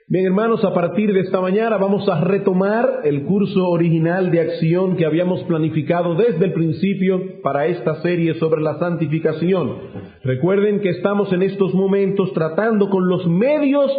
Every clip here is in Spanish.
Bien, hermanos, a partir de esta mañana vamos a retomar el curso original de acción que habíamos planificado desde el principio para esta serie sobre la santificación. Recuerden que estamos en estos momentos tratando con los medios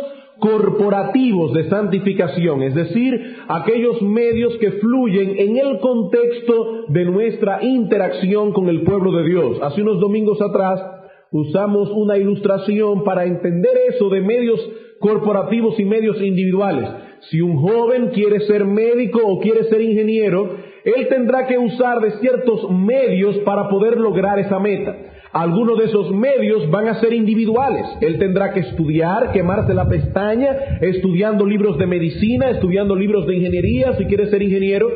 corporativos de santificación, es decir, aquellos medios que fluyen en el contexto de nuestra interacción con el pueblo de Dios. Hace unos domingos atrás usamos una ilustración para entender eso de medios corporativos y medios individuales. Si un joven quiere ser médico o quiere ser ingeniero, él tendrá que usar de ciertos medios para poder lograr esa meta. Algunos de esos medios van a ser individuales. Él tendrá que estudiar, quemarse la pestaña, estudiando libros de medicina, estudiando libros de ingeniería, si quiere ser ingeniero.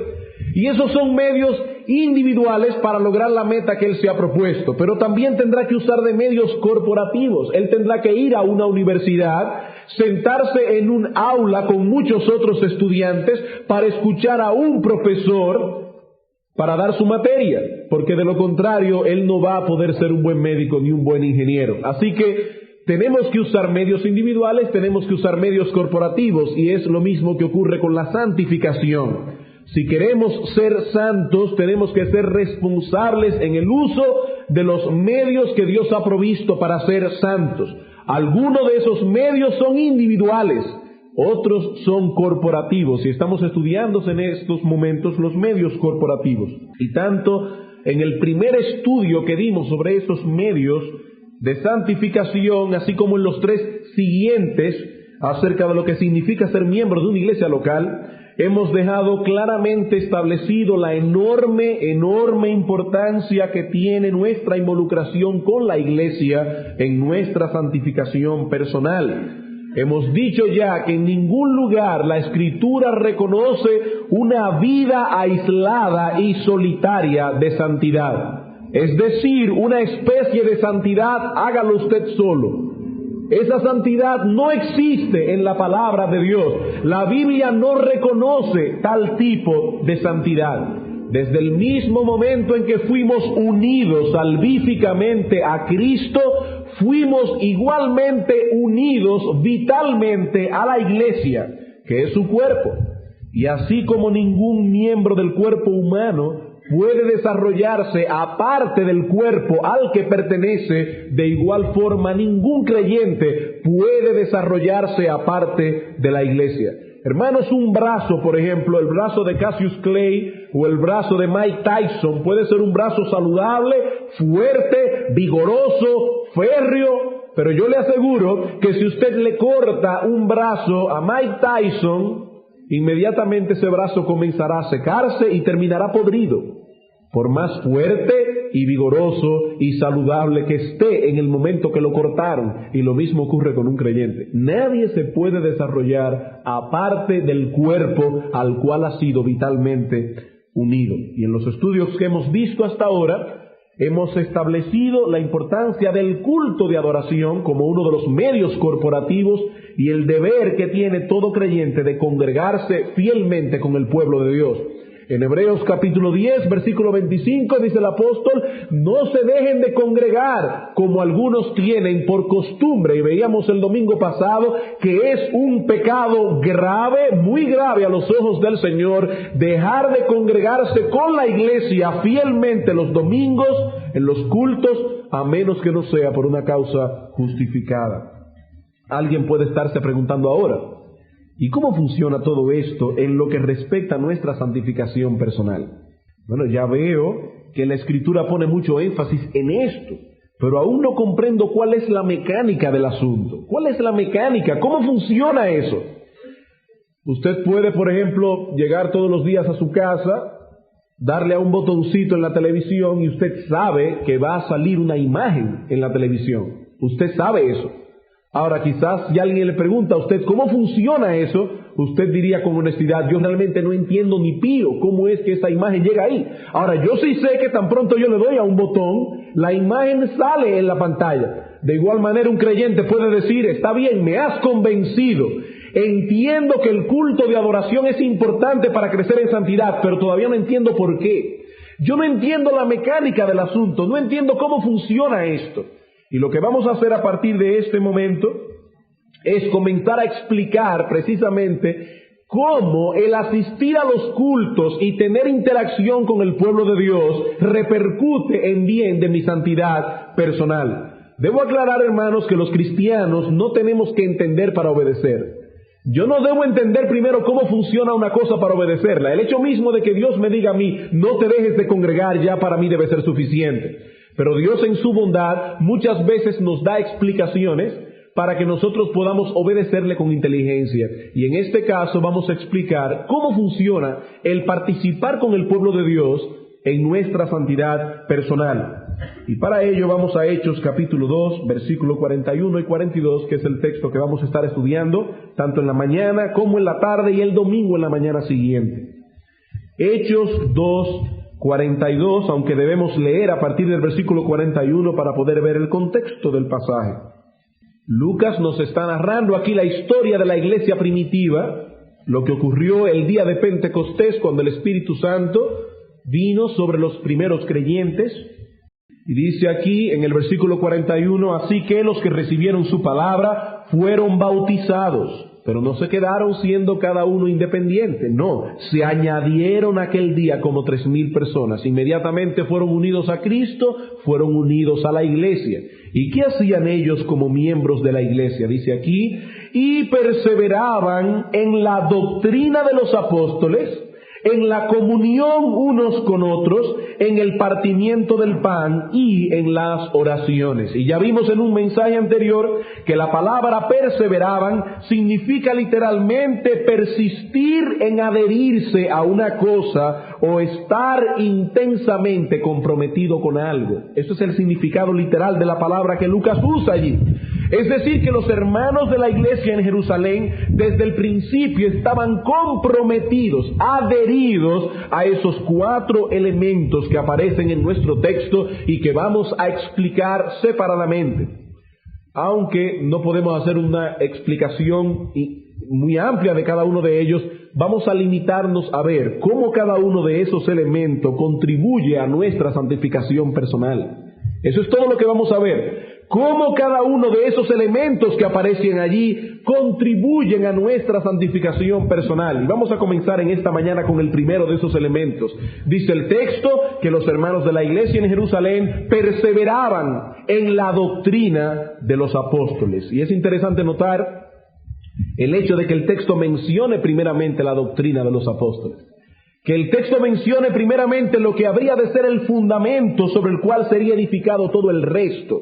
Y esos son medios individuales para lograr la meta que él se ha propuesto. Pero también tendrá que usar de medios corporativos. Él tendrá que ir a una universidad, sentarse en un aula con muchos otros estudiantes para escuchar a un profesor para dar su materia, porque de lo contrario él no va a poder ser un buen médico ni un buen ingeniero. Así que tenemos que usar medios individuales, tenemos que usar medios corporativos, y es lo mismo que ocurre con la santificación. Si queremos ser santos, tenemos que ser responsables en el uso de los medios que Dios ha provisto para ser santos. Algunos de esos medios son individuales, otros son corporativos, y estamos estudiando en estos momentos los medios corporativos. Y tanto en el primer estudio que dimos sobre esos medios de santificación, así como en los 3 siguientes acerca de lo que significa ser miembro de una iglesia local, hemos dejado claramente establecido la enorme importancia que tiene nuestra involucración con la iglesia en nuestra santificación personal. Hemos dicho ya que en ningún lugar la Escritura reconoce una vida aislada y solitaria de santidad. Es decir, una especie de santidad, hágalo usted solo. Esa santidad no existe en la palabra de Dios. La Biblia no reconoce tal tipo de santidad. Desde el mismo momento en que fuimos unidos salvíficamente a Cristo, fuimos igualmente unidos vitalmente a la iglesia, que es su cuerpo. Y así como ningún miembro del cuerpo humano puede desarrollarse aparte del cuerpo al que pertenece, de igual forma ningún creyente puede desarrollarse aparte de la iglesia. Hermanos, un brazo, por ejemplo, el brazo de Cassius Clay o el brazo de Mike Tyson puede ser un brazo saludable, fuerte, vigoroso, férreo, pero yo le aseguro que si usted le corta un brazo a Mike Tyson, inmediatamente ese brazo comenzará a secarse y terminará podrido, por más fuerte y vigoroso y saludable que esté en el momento que lo cortaron. Y lo mismo ocurre con un creyente. Nadie se puede desarrollar aparte del cuerpo al cual ha sido vitalmente unido. Y en los estudios que hemos visto hasta ahora, hemos establecido la importancia del culto de adoración como uno de los medios corporativos y el deber que tiene todo creyente de congregarse fielmente con el pueblo de Dios. En Hebreos capítulo 10, versículo 25, dice el apóstol: no se dejen de congregar como algunos tienen por costumbre. Y veíamos el domingo pasado que es un pecado grave, muy grave a los ojos del Señor, dejar de congregarse con la iglesia fielmente los domingos en los cultos, a menos que no sea por una causa justificada. Alguien puede estarse preguntando ahora: ¿y cómo funciona todo esto en lo que respecta a nuestra santificación personal? Bueno, ya veo que la Escritura pone mucho énfasis en esto, pero aún no comprendo cuál es la mecánica del asunto. ¿Cuál es la mecánica? ¿Cómo funciona eso? Usted puede, por ejemplo, llegar todos los días a su casa, darle a un botoncito en la televisión y usted sabe que va a salir una imagen en la televisión. Usted sabe eso. Ahora, quizás si alguien le pregunta a usted cómo funciona eso, usted diría con honestidad: yo realmente no entiendo ni pío cómo es que esa imagen llega ahí. Ahora, yo sí sé que tan pronto yo le doy a un botón, la imagen sale en la pantalla. De igual manera, un creyente puede decir: está bien, me has convencido, entiendo que el culto de adoración es importante para crecer en santidad, pero todavía no entiendo por qué. Yo no entiendo la mecánica del asunto, no entiendo cómo funciona esto. Y lo que vamos a hacer a partir de este momento es comenzar a explicar precisamente cómo el asistir a los cultos y tener interacción con el pueblo de Dios repercute en bien de mi santidad personal. Debo aclarar, hermanos, que los cristianos no tenemos que entender para obedecer. Yo no debo entender primero cómo funciona una cosa para obedecerla. El hecho mismo de que Dios me diga a mí, no te dejes de congregar, ya para mí debe ser suficiente. Pero Dios en su bondad muchas veces nos da explicaciones para que nosotros podamos obedecerle con inteligencia. Y en este caso vamos a explicar cómo funciona el participar con el pueblo de Dios en nuestra santidad personal. Y para ello vamos a Hechos capítulo 2, versículo 41 y 42, que es el texto que vamos a estar estudiando, tanto en la mañana como en la tarde y el domingo en la mañana siguiente. Hechos 2, 42, aunque debemos leer a partir del versículo 41 para poder ver el contexto del pasaje. Lucas nos está narrando aquí la historia de la iglesia primitiva, lo que ocurrió el día de Pentecostés cuando el Espíritu Santo vino sobre los primeros creyentes. Y dice aquí en el versículo 41, así que los que recibieron su palabra fueron bautizados, pero no se quedaron siendo cada uno independiente, no, se añadieron aquel día como 3,000 personas, inmediatamente fueron unidos a Cristo, fueron unidos a la iglesia. ¿Y qué hacían ellos como miembros de la iglesia? Dice aquí, y perseveraban en la doctrina de los apóstoles, en la comunión unos con otros, en el partimiento del pan y en las oraciones. Y ya vimos en un mensaje anterior que la palabra perseveraban significa literalmente persistir en adherirse a una cosa o estar intensamente comprometido con algo. Eso es el significado literal de la palabra que Lucas usa allí. Es decir, que los hermanos de la iglesia en Jerusalén desde el principio estaban comprometidos, adheridos a esos 4 elementos que aparecen en nuestro texto y que vamos a explicar separadamente. Aunque no podemos hacer una explicación muy amplia de cada uno de ellos, vamos a limitarnos a ver cómo cada uno de esos elementos contribuye a nuestra santificación personal. Eso es todo lo que vamos a ver. Cómo cada uno de esos elementos que aparecen allí contribuyen a nuestra santificación personal. Y vamos a comenzar en esta mañana con el primero de esos elementos. Dice el texto que los hermanos de la iglesia en Jerusalén perseveraban en la doctrina de los apóstoles. Y es interesante notar el hecho de que el texto mencione primeramente la doctrina de los apóstoles. Que el texto mencione primeramente lo que habría de ser el fundamento sobre el cual sería edificado todo el resto.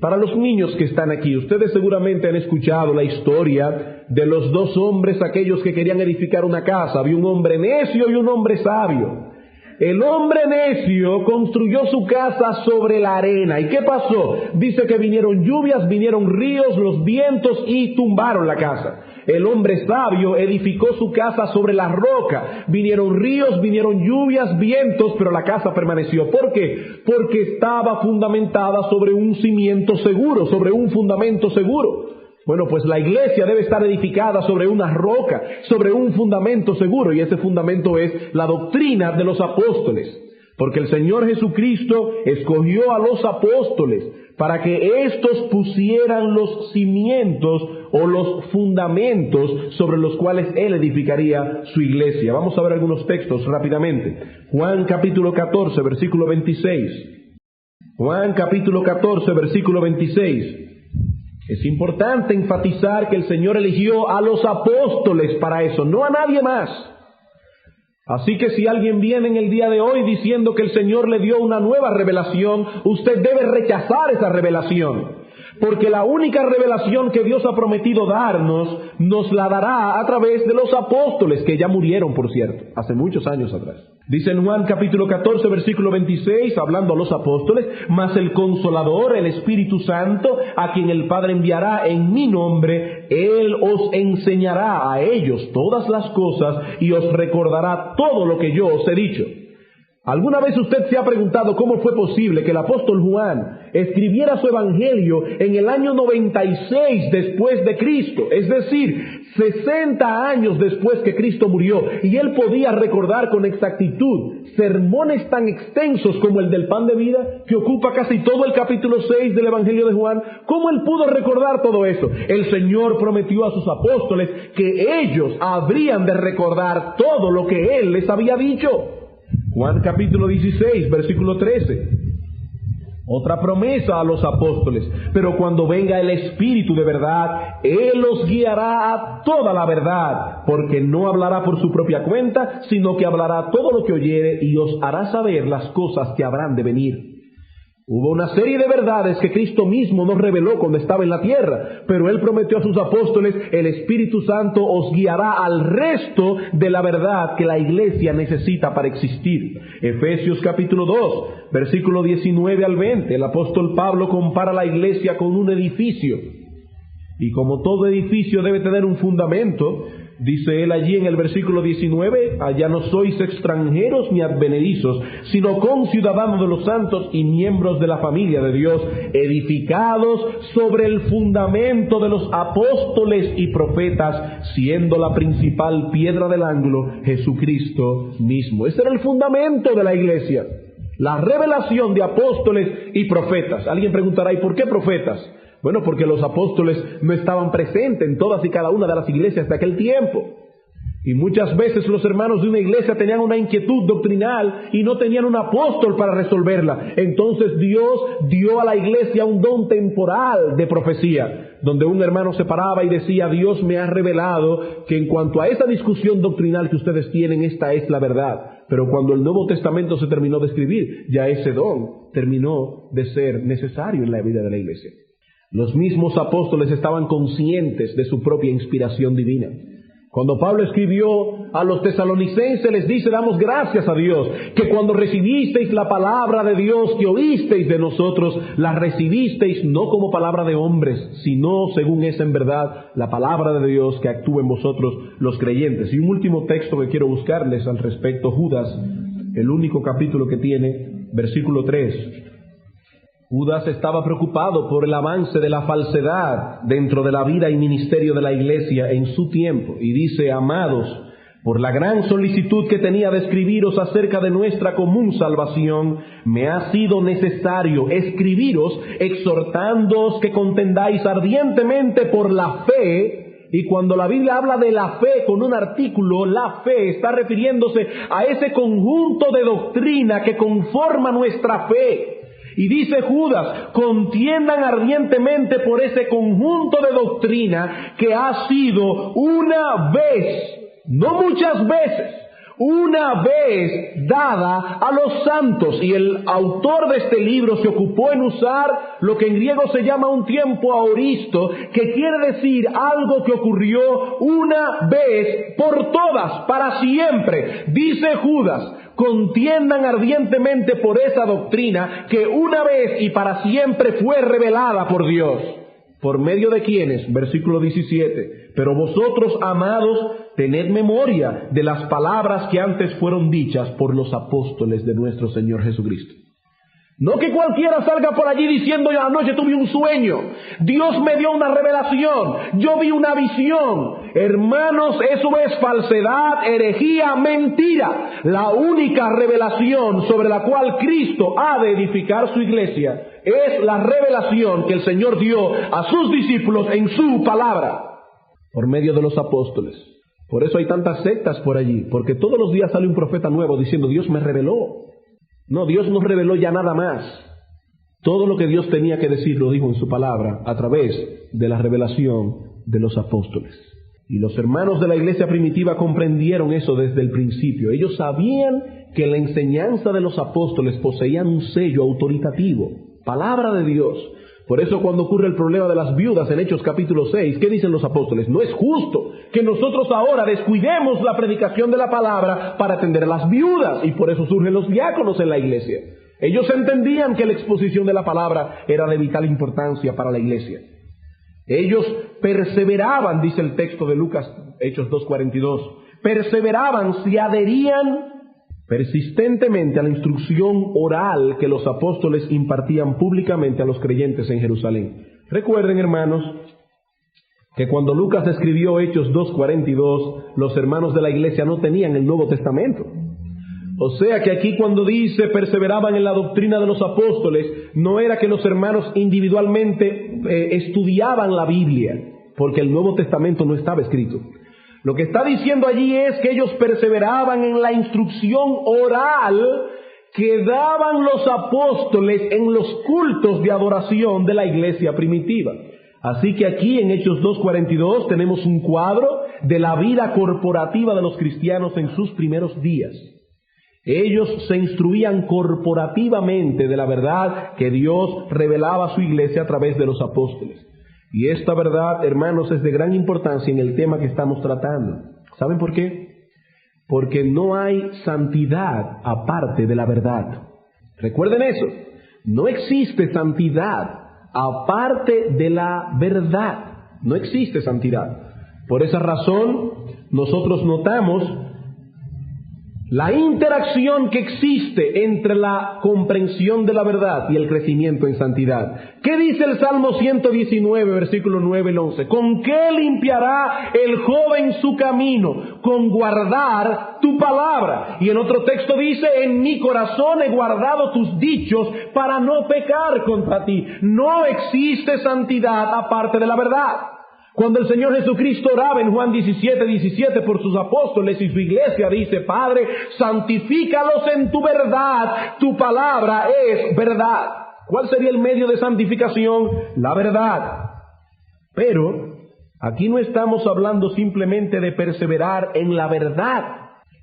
Para los niños que están aquí, ustedes seguramente han escuchado la historia de los 2 hombres, aquellos que querían edificar una casa. Había un hombre necio y un hombre sabio. El hombre necio construyó su casa sobre la arena. ¿Y qué pasó? Dice que vinieron lluvias, vinieron ríos, los vientos y tumbaron la casa. El hombre sabio edificó su casa sobre la roca. Vinieron ríos, vinieron lluvias, vientos, pero la casa permaneció. ¿Por qué? Porque estaba fundamentada sobre un cimiento seguro, sobre un fundamento seguro. Bueno, pues la iglesia debe estar edificada sobre una roca, sobre un fundamento seguro, y ese fundamento es la doctrina de los apóstoles. Porque el Señor Jesucristo escogió a los apóstoles para que éstos pusieran los cimientos o los fundamentos sobre los cuales Él edificaría su iglesia. Vamos a ver algunos textos rápidamente. Juan capítulo 14, versículo 26. Juan capítulo 14, versículo 26. Es importante enfatizar que el Señor eligió a los apóstoles para eso, no a nadie más. Así que si alguien viene en el día de hoy diciendo que el Señor le dio una nueva revelación, usted debe rechazar esa revelación. Porque la única revelación que Dios ha prometido darnos, nos la dará a través de los apóstoles, que ya murieron, por cierto, hace muchos años atrás. Dice en Juan capítulo 14, versículo 26, hablando a los apóstoles, mas el Consolador, el Espíritu Santo, a quien el Padre enviará en mi nombre, Él os enseñará a ellos todas las cosas y os recordará todo lo que yo os he dicho. ¿Alguna vez usted se ha preguntado cómo fue posible que el apóstol Juan escribiera su evangelio en el año 96 después de Cristo? Es decir, 60 años después que Cristo murió, y él podía recordar con exactitud sermones tan extensos como el del pan de vida, que ocupa casi todo el capítulo 6 del evangelio de Juan. ¿Cómo él pudo recordar todo eso? El Señor prometió a sus apóstoles que ellos habrían de recordar todo lo que él les había dicho. Juan capítulo 16, versículo 13. Otra promesa a los apóstoles: pero cuando venga el Espíritu de verdad, Él los guiará a toda la verdad, porque no hablará por su propia cuenta, sino que hablará todo lo que oyere y os hará saber las cosas que habrán de venir. Hubo una serie de verdades que Cristo mismo nos reveló cuando estaba en la tierra, pero Él prometió a sus apóstoles: el Espíritu Santo os guiará al resto de la verdad que la iglesia necesita para existir. Efesios capítulo 2, versículo 19 al 20, el apóstol Pablo compara la iglesia con un edificio. Y como todo edificio debe tener un fundamento, dice él allí en el versículo 19: allá no sois extranjeros ni advenedizos, sino conciudadanos de los santos y miembros de la familia de Dios, edificados sobre el fundamento de los apóstoles y profetas, siendo la principal piedra del ángulo Jesucristo mismo. Ese era el fundamento de la iglesia, la revelación de apóstoles y profetas. Alguien preguntará: ¿y por qué profetas? Bueno, porque los apóstoles no estaban presentes en todas y cada una de las iglesias de aquel tiempo. Y muchas veces los hermanos de una iglesia tenían una inquietud doctrinal y no tenían un apóstol para resolverla. Entonces Dios dio a la iglesia un don temporal de profecía, donde un hermano se paraba y decía: Dios me ha revelado que en cuanto a esa discusión doctrinal que ustedes tienen, esta es la verdad. Pero cuando el Nuevo Testamento se terminó de escribir, ya ese don terminó de ser necesario en la vida de la iglesia. Los mismos apóstoles estaban conscientes de su propia inspiración divina. Cuando Pablo escribió a los tesalonicenses, les dice: damos gracias a Dios, que cuando recibisteis la palabra de Dios que oísteis de nosotros, la recibisteis no como palabra de hombres, sino según es en verdad la palabra de Dios que actúa en vosotros los creyentes. Y un último texto que quiero buscarles al respecto: Judas, el único capítulo que tiene, versículo 3. Judas estaba preocupado por el avance de la falsedad dentro de la vida y ministerio de la iglesia en su tiempo, y dice: amados, por la gran solicitud que tenía de escribiros acerca de nuestra común salvación, me ha sido necesario escribiros exhortándoos que contendáis ardientemente por la fe. Y cuando la Biblia habla de la fe con un artículo, la fe está refiriéndose a ese conjunto de doctrina que conforma nuestra fe. Y dice Judas: contiendan ardientemente por ese conjunto de doctrina que ha sido una vez, no muchas veces, una vez dada a los santos. Y el autor de este libro se ocupó en usar lo que en griego se llama un tiempo aoristo, que quiere decir algo que ocurrió una vez por todas, para siempre. Dice Judas: contiendan ardientemente por esa doctrina que una vez y para siempre fue revelada por Dios. ¿Por medio de quiénes? Versículo 17. Pero vosotros, amados, tened memoria de las palabras que antes fueron dichas por los apóstoles de nuestro Señor Jesucristo. No que cualquiera salga por allí diciendo: yo anoche tuve un sueño, Dios me dio una revelación, yo vi una visión. Hermanos, eso es falsedad, herejía, mentira. La única revelación sobre la cual Cristo ha de edificar su iglesia es la revelación que el Señor dio a sus discípulos en su palabra, por medio de los apóstoles. Por eso hay tantas sectas por allí, porque todos los días sale un profeta nuevo diciendo: Dios me reveló. No, Dios nos reveló ya nada más. Todo lo que Dios tenía que decir lo dijo en su palabra a través de la revelación de los apóstoles. Y los hermanos de la iglesia primitiva comprendieron eso desde el principio. Ellos sabían que la enseñanza de los apóstoles poseían un sello autoritativo, palabra de Dios. Por eso cuando ocurre el problema de las viudas en Hechos capítulo 6, ¿qué dicen los apóstoles? No es justo que nosotros ahora descuidemos la predicación de la palabra para atender a las viudas. Y por eso surgen los diáconos en la iglesia. Ellos entendían que la exposición de la palabra era de vital importancia para la iglesia. Ellos perseveraban, dice el texto de Lucas, Hechos 2:42, perseveraban, se adherían persistentemente a la instrucción oral que los apóstoles impartían públicamente a los creyentes en Jerusalén. Recuerden, hermanos, que cuando Lucas escribió Hechos 2:42, los hermanos de la iglesia no tenían el Nuevo Testamento. O sea que aquí cuando dice perseveraban en la doctrina de los apóstoles, no era que los hermanos individualmente estudiaban la Biblia, porque el Nuevo Testamento no estaba escrito. Lo que está diciendo allí es que ellos perseveraban en la instrucción oral que daban los apóstoles en los cultos de adoración de la iglesia primitiva. Así que aquí en Hechos 2:42 tenemos un cuadro de la vida corporativa de los cristianos en sus primeros días. Ellos se instruían corporativamente de la verdad que Dios revelaba a su iglesia a través de los apóstoles. Y esta verdad, hermanos, es de gran importancia en el tema que estamos tratando. ¿Saben por qué? Porque no hay santidad aparte de la verdad. Recuerden eso. No existe santidad aparte de la verdad. No existe santidad. Por esa razón, nosotros notamos la interacción que existe entre la comprensión de la verdad y el crecimiento en santidad. ¿Qué dice el Salmo 119, versículos 9 y 11? ¿Con qué limpiará el joven su camino? Con guardar tu palabra. Y en otro texto dice, en mi corazón he guardado tus dichos para no pecar contra ti. No existe santidad aparte de la verdad. Cuando el Señor Jesucristo oraba en Juan 17:17 por sus apóstoles y su iglesia, dice, Padre, santifícalos en tu verdad, tu palabra es verdad. ¿Cuál sería el medio de santificación? La verdad. Pero aquí no estamos hablando simplemente de perseverar en la verdad.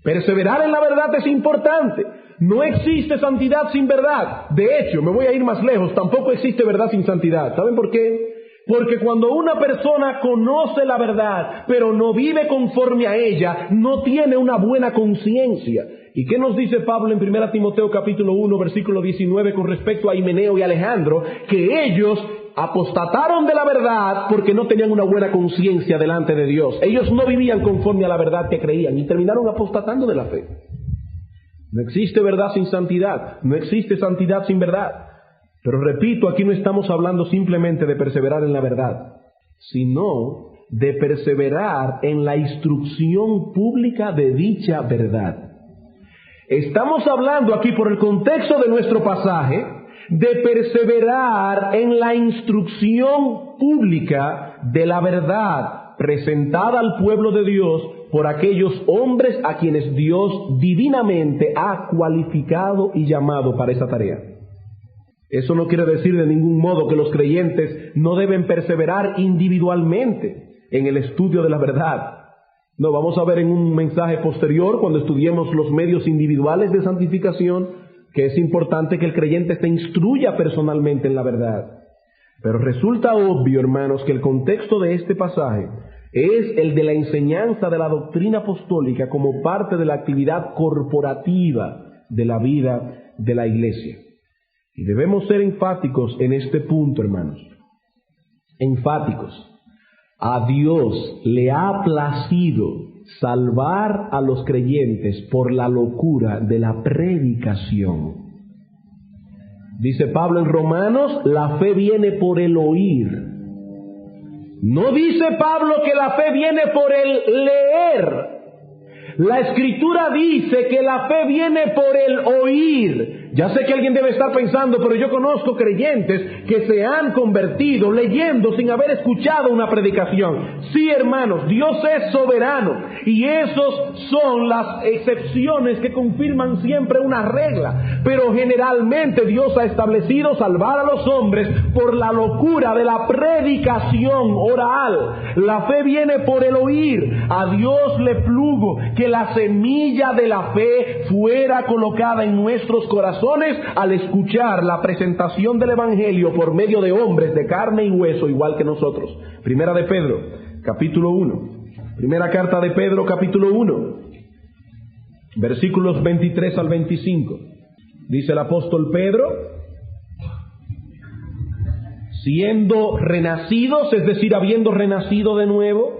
Perseverar en la verdad es importante. No existe santidad sin verdad. De hecho, me voy a ir más lejos, tampoco existe verdad sin santidad. ¿Saben por qué? Porque cuando una persona conoce la verdad, pero no vive conforme a ella, no tiene una buena conciencia. ¿Y qué nos dice Pablo en 1 Timoteo capítulo 1, versículo 19 con respecto a Himeneo y Alejandro? Que ellos apostataron de la verdad porque no tenían una buena conciencia delante de Dios. Ellos no vivían conforme a la verdad que creían y terminaron apostatando de la fe. No existe verdad sin santidad, no existe santidad sin verdad. Pero repito, aquí no estamos hablando simplemente de perseverar en la verdad, sino de perseverar en la instrucción pública de dicha verdad. Estamos hablando aquí, por el contexto de nuestro pasaje, de perseverar en la instrucción pública de la verdad presentada al pueblo de Dios por aquellos hombres a quienes Dios divinamente ha cualificado y llamado para esa tarea. Eso no quiere decir de ningún modo que los creyentes no deben perseverar individualmente en el estudio de la verdad. No, vamos a ver en un mensaje posterior, cuando estudiemos los medios individuales de santificación, que es importante que el creyente se instruya personalmente en la verdad. Pero resulta obvio, hermanos, que el contexto de este pasaje es el de la enseñanza de la doctrina apostólica como parte de la actividad corporativa de la vida de la iglesia. Y debemos ser enfáticos en este punto, hermanos. Enfáticos. A Dios le ha placido salvar a los creyentes por la locura de la predicación. Dice Pablo en Romanos, la fe viene por el oír. No dice Pablo que la fe viene por el leer. La Escritura dice que la fe viene por el oír. Ya sé que alguien debe estar pensando, pero yo conozco creyentes que se han convertido leyendo sin haber escuchado una predicación. Sí, hermanos, Dios es soberano y esos son las excepciones que confirman siempre una regla. Pero generalmente Dios ha establecido salvar a los hombres por la locura de la predicación oral. La fe viene por el oír. A Dios le plugo que la semilla de la fe fuera colocada en nuestros corazones al escuchar la presentación del Evangelio por medio de hombres de carne y hueso igual que nosotros. Primera de Pedro, capítulo 1. Primera carta de Pedro, capítulo 1, versículos 23 al 25. Dice el apóstol Pedro, siendo renacidos, es decir, habiendo renacido de nuevo,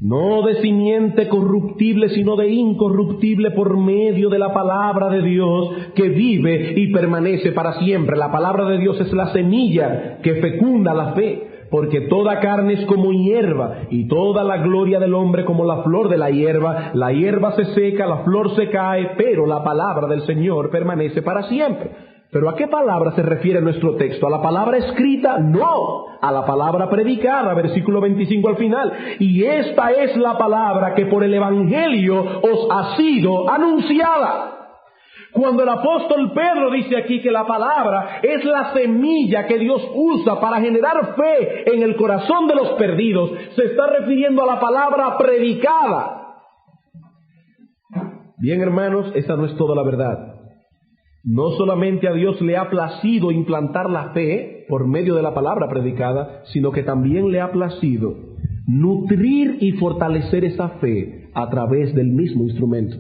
no de simiente corruptible, sino de incorruptible, por medio de la palabra de Dios que vive y permanece para siempre. La palabra de Dios es la semilla que fecunda la fe, porque toda carne es como hierba, y toda la gloria del hombre como la flor de la hierba. La hierba se seca, la flor se cae, pero la palabra del Señor permanece para siempre. ¿Pero a qué palabra se refiere nuestro texto? ¿A la palabra escrita? No, a la palabra predicada, versículo 25 al final. Y esta es la palabra que por el Evangelio os ha sido anunciada. Cuando el apóstol Pedro dice aquí que la palabra es la semilla que Dios usa para generar fe en el corazón de los perdidos, se está refiriendo a la palabra predicada. Bien, hermanos, esa no es toda la verdad. No solamente a Dios le ha placido implantar la fe por medio de la palabra predicada, sino que también le ha placido nutrir y fortalecer esa fe a través del mismo instrumento.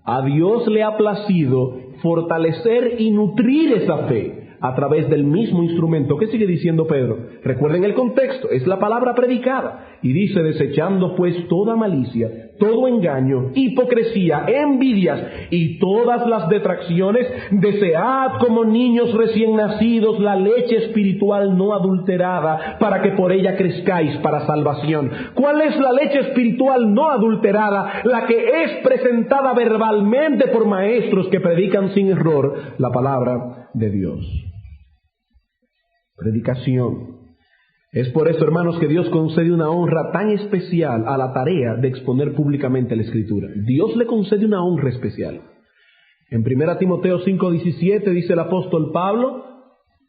A Dios le ha placido fortalecer y nutrir esa fe a través del mismo instrumento. ¿Qué sigue diciendo Pedro? Recuerden el contexto, es la palabra predicada. Y dice, desechando pues toda malicia, todo engaño, hipocresía, envidias y todas las detracciones, desead como niños recién nacidos la leche espiritual no adulterada, para que por ella crezcáis para salvación. ¿Cuál es la leche espiritual no adulterada? La que es presentada verbalmente por maestros que predican sin error la palabra de Dios. Predicación. Es por eso, hermanos, que Dios concede una honra tan especial a la tarea de exponer públicamente la Escritura. Dios le concede una honra especial. En 1 Timoteo 5:17 dice el apóstol Pablo,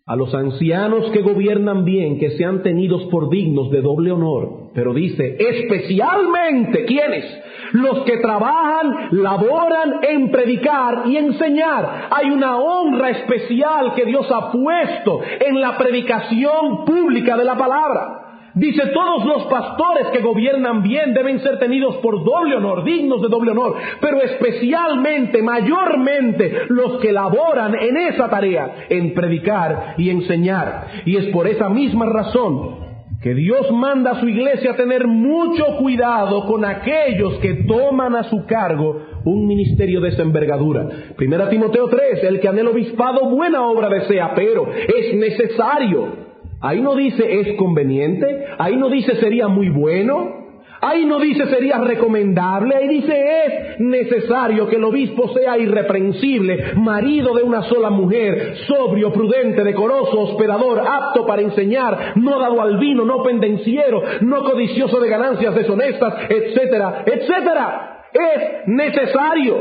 a los ancianos que gobiernan bien, que sean tenidos por dignos de doble honor. Pero dice, especialmente, ¿quiénes? Los que trabajan, laboran en predicar y enseñar. Hay una honra especial que Dios ha puesto en la predicación pública de la palabra. Dice, todos los pastores que gobiernan bien deben ser tenidos por doble honor, dignos de doble honor, pero especialmente, mayormente, los que laboran en esa tarea, en predicar y enseñar. Y es por esa misma razón que Dios manda a su iglesia a tener mucho cuidado con aquellos que toman a su cargo un ministerio de esa envergadura. 1 Timoteo 3, el que anhela obispado buena obra desea, pero es necesario. Ahí no dice es conveniente, ahí no dice sería muy bueno, ahí no dice sería recomendable, ahí dice es necesario que el obispo sea irreprensible, marido de una sola mujer, sobrio, prudente, decoroso, hospedador, apto para enseñar, no dado al vino, no pendenciero, no codicioso de ganancias deshonestas, etcétera, etcétera. Es necesario.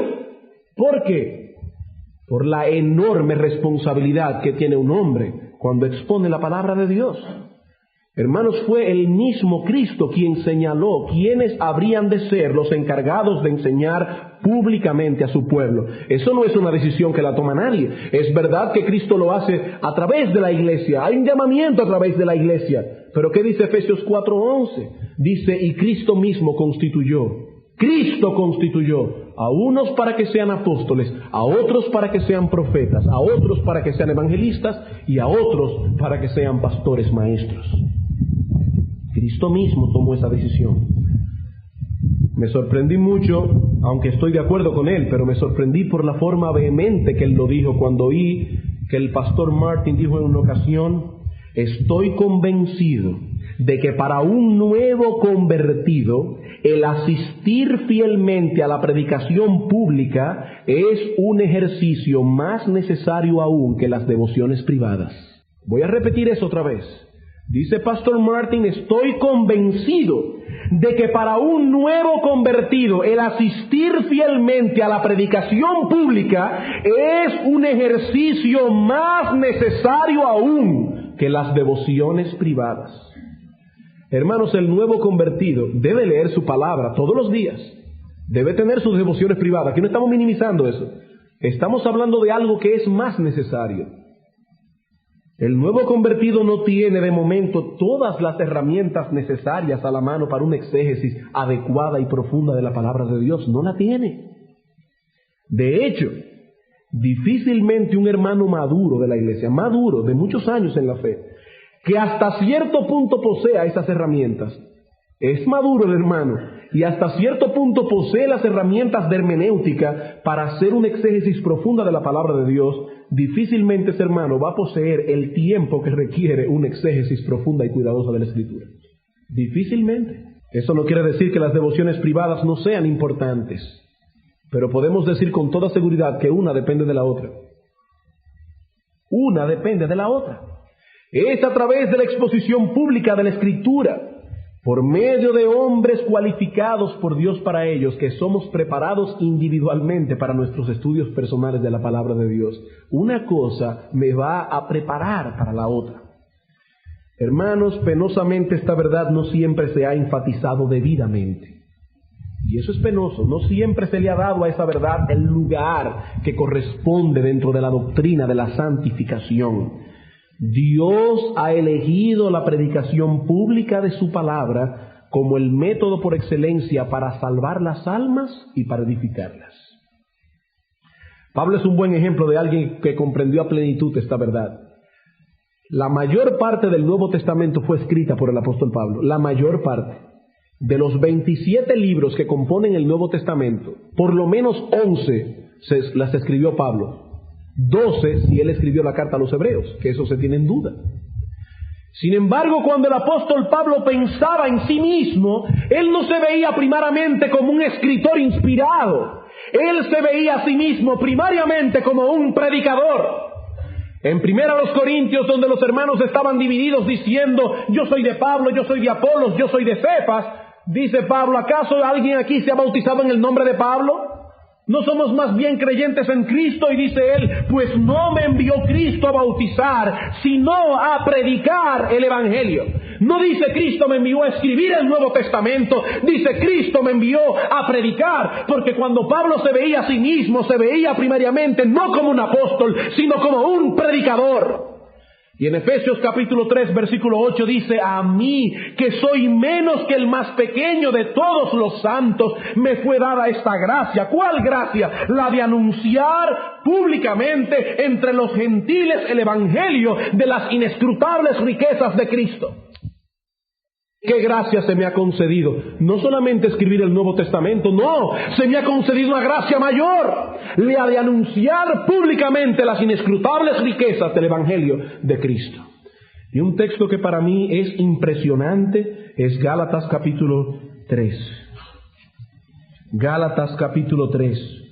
¿Por qué? Por la enorme responsabilidad que tiene un hombre cuando expone la palabra de Dios. Hermanos, fue el mismo Cristo quien señaló quiénes habrían de ser los encargados de enseñar públicamente a su pueblo. Eso no es una decisión que la toma nadie. Es verdad que Cristo lo hace a través de la iglesia. Hay un llamamiento a través de la iglesia. Pero ¿qué dice Efesios 4:11? Dice, y Cristo mismo constituyó a unos para que sean apóstoles, a otros para que sean profetas, a otros para que sean evangelistas y a otros para que sean pastores maestros. Cristo mismo tomó esa decisión. Me sorprendí mucho, aunque estoy de acuerdo con él, pero me sorprendí por la forma vehemente que él lo dijo cuando oí que el pastor Martin dijo en una ocasión, estoy convencido de que para un nuevo convertido, el asistir fielmente a la predicación pública es un ejercicio más necesario aún que las devociones privadas. Voy a repetir eso otra vez. Dice Pastor Martin, estoy convencido de que para un nuevo convertido, el asistir fielmente a la predicación pública es un ejercicio más necesario aún que las devociones privadas. Hermanos, el nuevo convertido debe leer su palabra todos los días. Debe tener sus devociones privadas. Aquí no estamos minimizando eso. Estamos hablando de algo que es más necesario. El nuevo convertido no tiene de momento todas las herramientas necesarias a la mano para una exégesis adecuada y profunda de la palabra de Dios. No la tiene. De hecho, difícilmente un hermano maduro de la iglesia, maduro de muchos años en la fe, que hasta cierto punto posea esas herramientas, Es maduro el hermano y hasta cierto punto posee las herramientas de hermenéutica para hacer una exégesis profunda de la palabra de Dios. Difícilmente ese hermano va a poseer el tiempo que requiere una exégesis profunda y cuidadosa de la Escritura. Difícilmente. Eso no quiere decir que las devociones privadas no sean importantes, pero podemos decir con toda seguridad que una depende de la otra. Una depende de la otra. Es a través de la exposición pública de la Escritura, por medio de hombres cualificados por Dios para ellos, que somos preparados individualmente para nuestros estudios personales de la palabra de Dios. Una cosa me va a preparar para la otra. Hermanos, penosamente esta verdad no siempre se ha enfatizado debidamente. Y eso es penoso. No siempre se le ha dado a esa verdad el lugar que corresponde dentro de la doctrina de la santificación. Dios ha elegido la predicación pública de su palabra como el método por excelencia para salvar las almas y para edificarlas. Pablo es un buen ejemplo de alguien que comprendió a plenitud esta verdad. La mayor parte del Nuevo Testamento fue escrita por el apóstol Pablo. La mayor parte. De los 27 libros que componen el Nuevo Testamento, por lo menos 11 las escribió Pablo. 12 si él escribió la carta a los hebreos, que eso se tiene en duda. Sin embargo, cuando el apóstol Pablo pensaba en sí mismo, él no se veía primariamente como un escritor inspirado. Él se veía a sí mismo primariamente como un predicador. En 1 Corintios, donde los hermanos estaban divididos diciendo, yo soy de Pablo, yo soy de Apolos, yo soy de Cefas, dice Pablo, ¿acaso alguien aquí se ha bautizado en el nombre de Pablo? ¿No somos más bien creyentes en Cristo? Y dice él, pues no me envió Cristo a bautizar, sino a predicar el Evangelio. No dice Cristo me envió a escribir el Nuevo Testamento, dice Cristo me envió a predicar, porque cuando Pablo se veía a sí mismo, se veía primariamente no como un apóstol, sino como un predicador. Y en Efesios capítulo 3, versículo 8 dice, a mí, que soy menos que el más pequeño de todos los santos, me fue dada esta gracia. ¿Cuál gracia? La de anunciar públicamente entre los gentiles el evangelio de las inescrutables riquezas de Cristo. ¿Qué gracia se me ha concedido? No solamente escribir el Nuevo Testamento, no, se me ha concedido una gracia mayor, la de anunciar públicamente las inescrutables riquezas del Evangelio de Cristo. Y un texto que para mí es impresionante es Gálatas capítulo 3. Gálatas capítulo 3.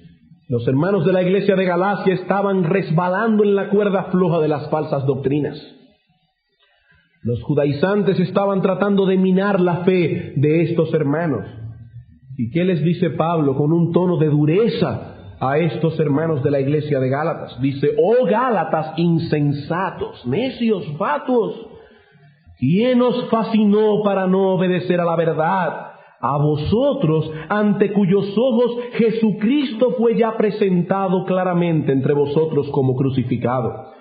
Los hermanos de la iglesia de Galacia estaban resbalando en la cuerda floja de las falsas doctrinas. Los judaizantes estaban tratando de minar la fe de estos hermanos. ¿Y qué les dice Pablo con un tono de dureza a estos hermanos de la iglesia de Gálatas? Dice, oh Gálatas insensatos, necios, fatuos, ¿quién os fascinó para no obedecer a la verdad? A vosotros, ante cuyos ojos Jesucristo fue ya presentado claramente entre vosotros como crucificado.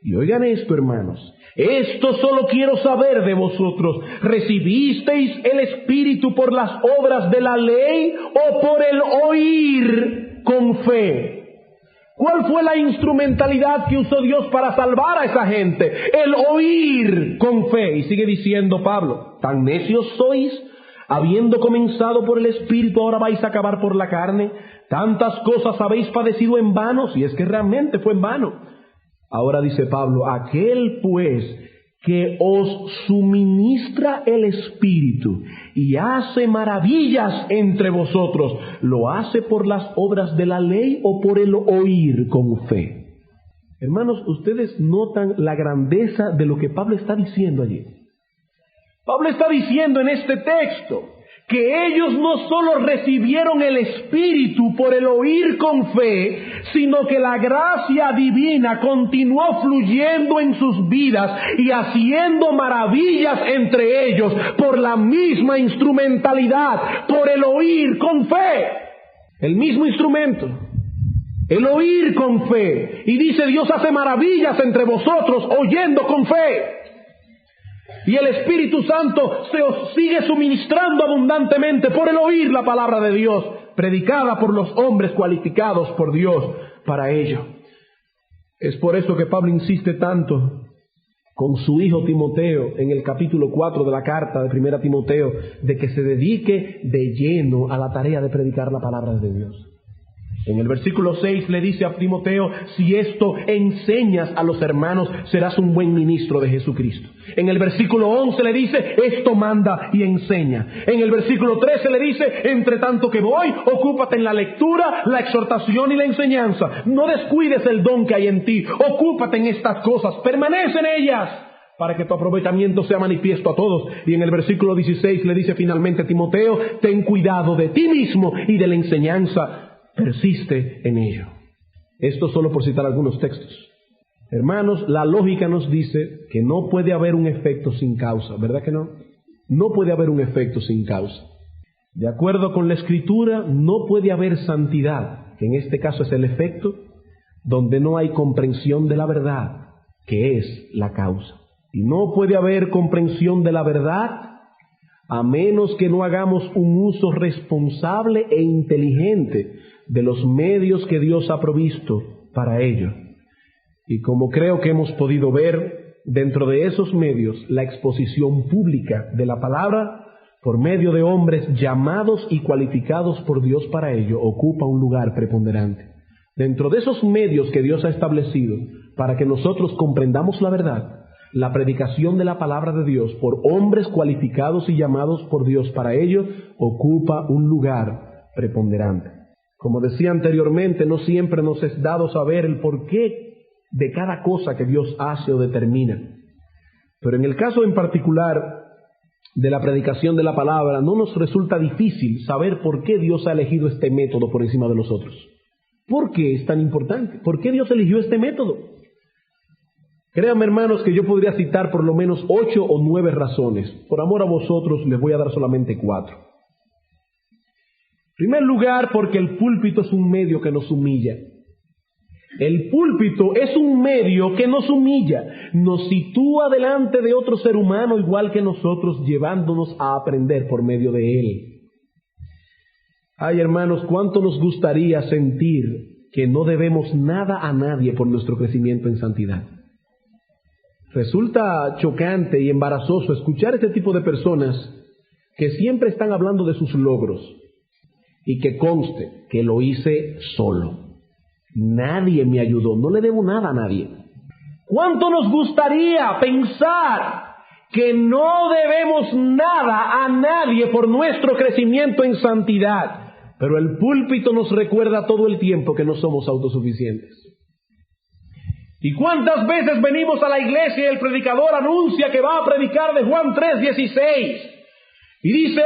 Y oigan esto, hermanos, esto solo quiero saber de vosotros, ¿recibisteis el Espíritu por las obras de la ley o por el oír con fe? ¿Cuál fue la instrumentalidad que usó Dios para salvar a esa gente? El oír con fe. Y sigue diciendo Pablo, ¿tan necios sois? Habiendo comenzado por el Espíritu, ahora vais a acabar por la carne. Tantas cosas habéis padecido en vano, si es que realmente fue en vano. Ahora dice Pablo, aquel pues que os suministra el Espíritu y hace maravillas entre vosotros, ¿lo hace por las obras de la ley o por el oír con fe? Hermanos, ustedes notan la grandeza de lo que Pablo está diciendo allí. Pablo está diciendo en este texto que ellos no solo recibieron el Espíritu por el oír con fe, sino que la gracia divina continuó fluyendo en sus vidas y haciendo maravillas entre ellos por la misma instrumentalidad, por el oír con fe. El mismo instrumento, el oír con fe. Y dice, Dios hace maravillas entre vosotros oyendo con fe. Y el Espíritu Santo se os sigue suministrando abundantemente por el oír la palabra de Dios, predicada por los hombres cualificados por Dios para ello. Es por eso que Pablo insiste tanto con su hijo Timoteo en el capítulo 4 de la carta de 1 Timoteo, de que se dedique de lleno a la tarea de predicar la palabra de Dios. En el versículo 6 le dice a Timoteo: si esto enseñas a los hermanos, serás un buen ministro de Jesucristo. En el versículo 11 le dice: esto manda y enseña. En el versículo 13 le dice: entre tanto que voy, ocúpate en la lectura, la exhortación y la enseñanza. No descuides el don que hay en ti, ocúpate en estas cosas, permanece en ellas, para que tu aprovechamiento sea manifiesto a todos. Y en el versículo 16 le dice finalmente a Timoteo: ten cuidado de ti mismo y de la enseñanza, persiste en ello. Esto solo por citar algunos textos. Hermanos, la lógica nos dice que no puede haber un efecto sin causa, ¿verdad que no? No puede haber un efecto sin causa. De acuerdo con la Escritura, no puede haber santidad, que en este caso es el efecto, donde no hay comprensión de la verdad, que es la causa. Y no puede haber comprensión de la verdad a menos que no hagamos un uso responsable e inteligente de los medios que Dios ha provisto para ello. Y como creo que hemos podido ver, dentro de esos medios, la exposición pública de la palabra por medio de hombres llamados y cualificados por Dios para ello ocupa un lugar preponderante. Dentro de esos medios que Dios ha establecido para que nosotros comprendamos la verdad, la predicación de la palabra de Dios por hombres cualificados y llamados por Dios para ello ocupa un lugar preponderante. Como decía anteriormente, no siempre nos es dado saber el porqué de cada cosa que Dios hace o determina. Pero en el caso en particular de la predicación de la palabra, no nos resulta difícil saber por qué Dios ha elegido este método por encima de los otros. ¿Por qué es tan importante? ¿Por qué Dios eligió este método? Créanme, hermanos, que yo podría citar por lo menos 8 o 9 razones. Por amor a vosotros les voy a dar solamente 4. En primer lugar, porque el púlpito es un medio que nos humilla. El púlpito es un medio que nos humilla, nos sitúa delante de otro ser humano igual que nosotros, llevándonos a aprender por medio de él. Ay, hermanos, cuánto nos gustaría sentir que no debemos nada a nadie por nuestro crecimiento en santidad. Resulta chocante y embarazoso escuchar este tipo de personas que siempre están hablando de sus logros. Y que conste que lo hice solo. Nadie me ayudó, no le debo nada a nadie. ¿Cuánto nos gustaría pensar que no debemos nada a nadie por nuestro crecimiento en santidad? Pero el púlpito nos recuerda todo el tiempo que no somos autosuficientes. ¿Y cuántas veces venimos a la iglesia y el predicador anuncia que va a predicar de Juan 3:16? Y dice: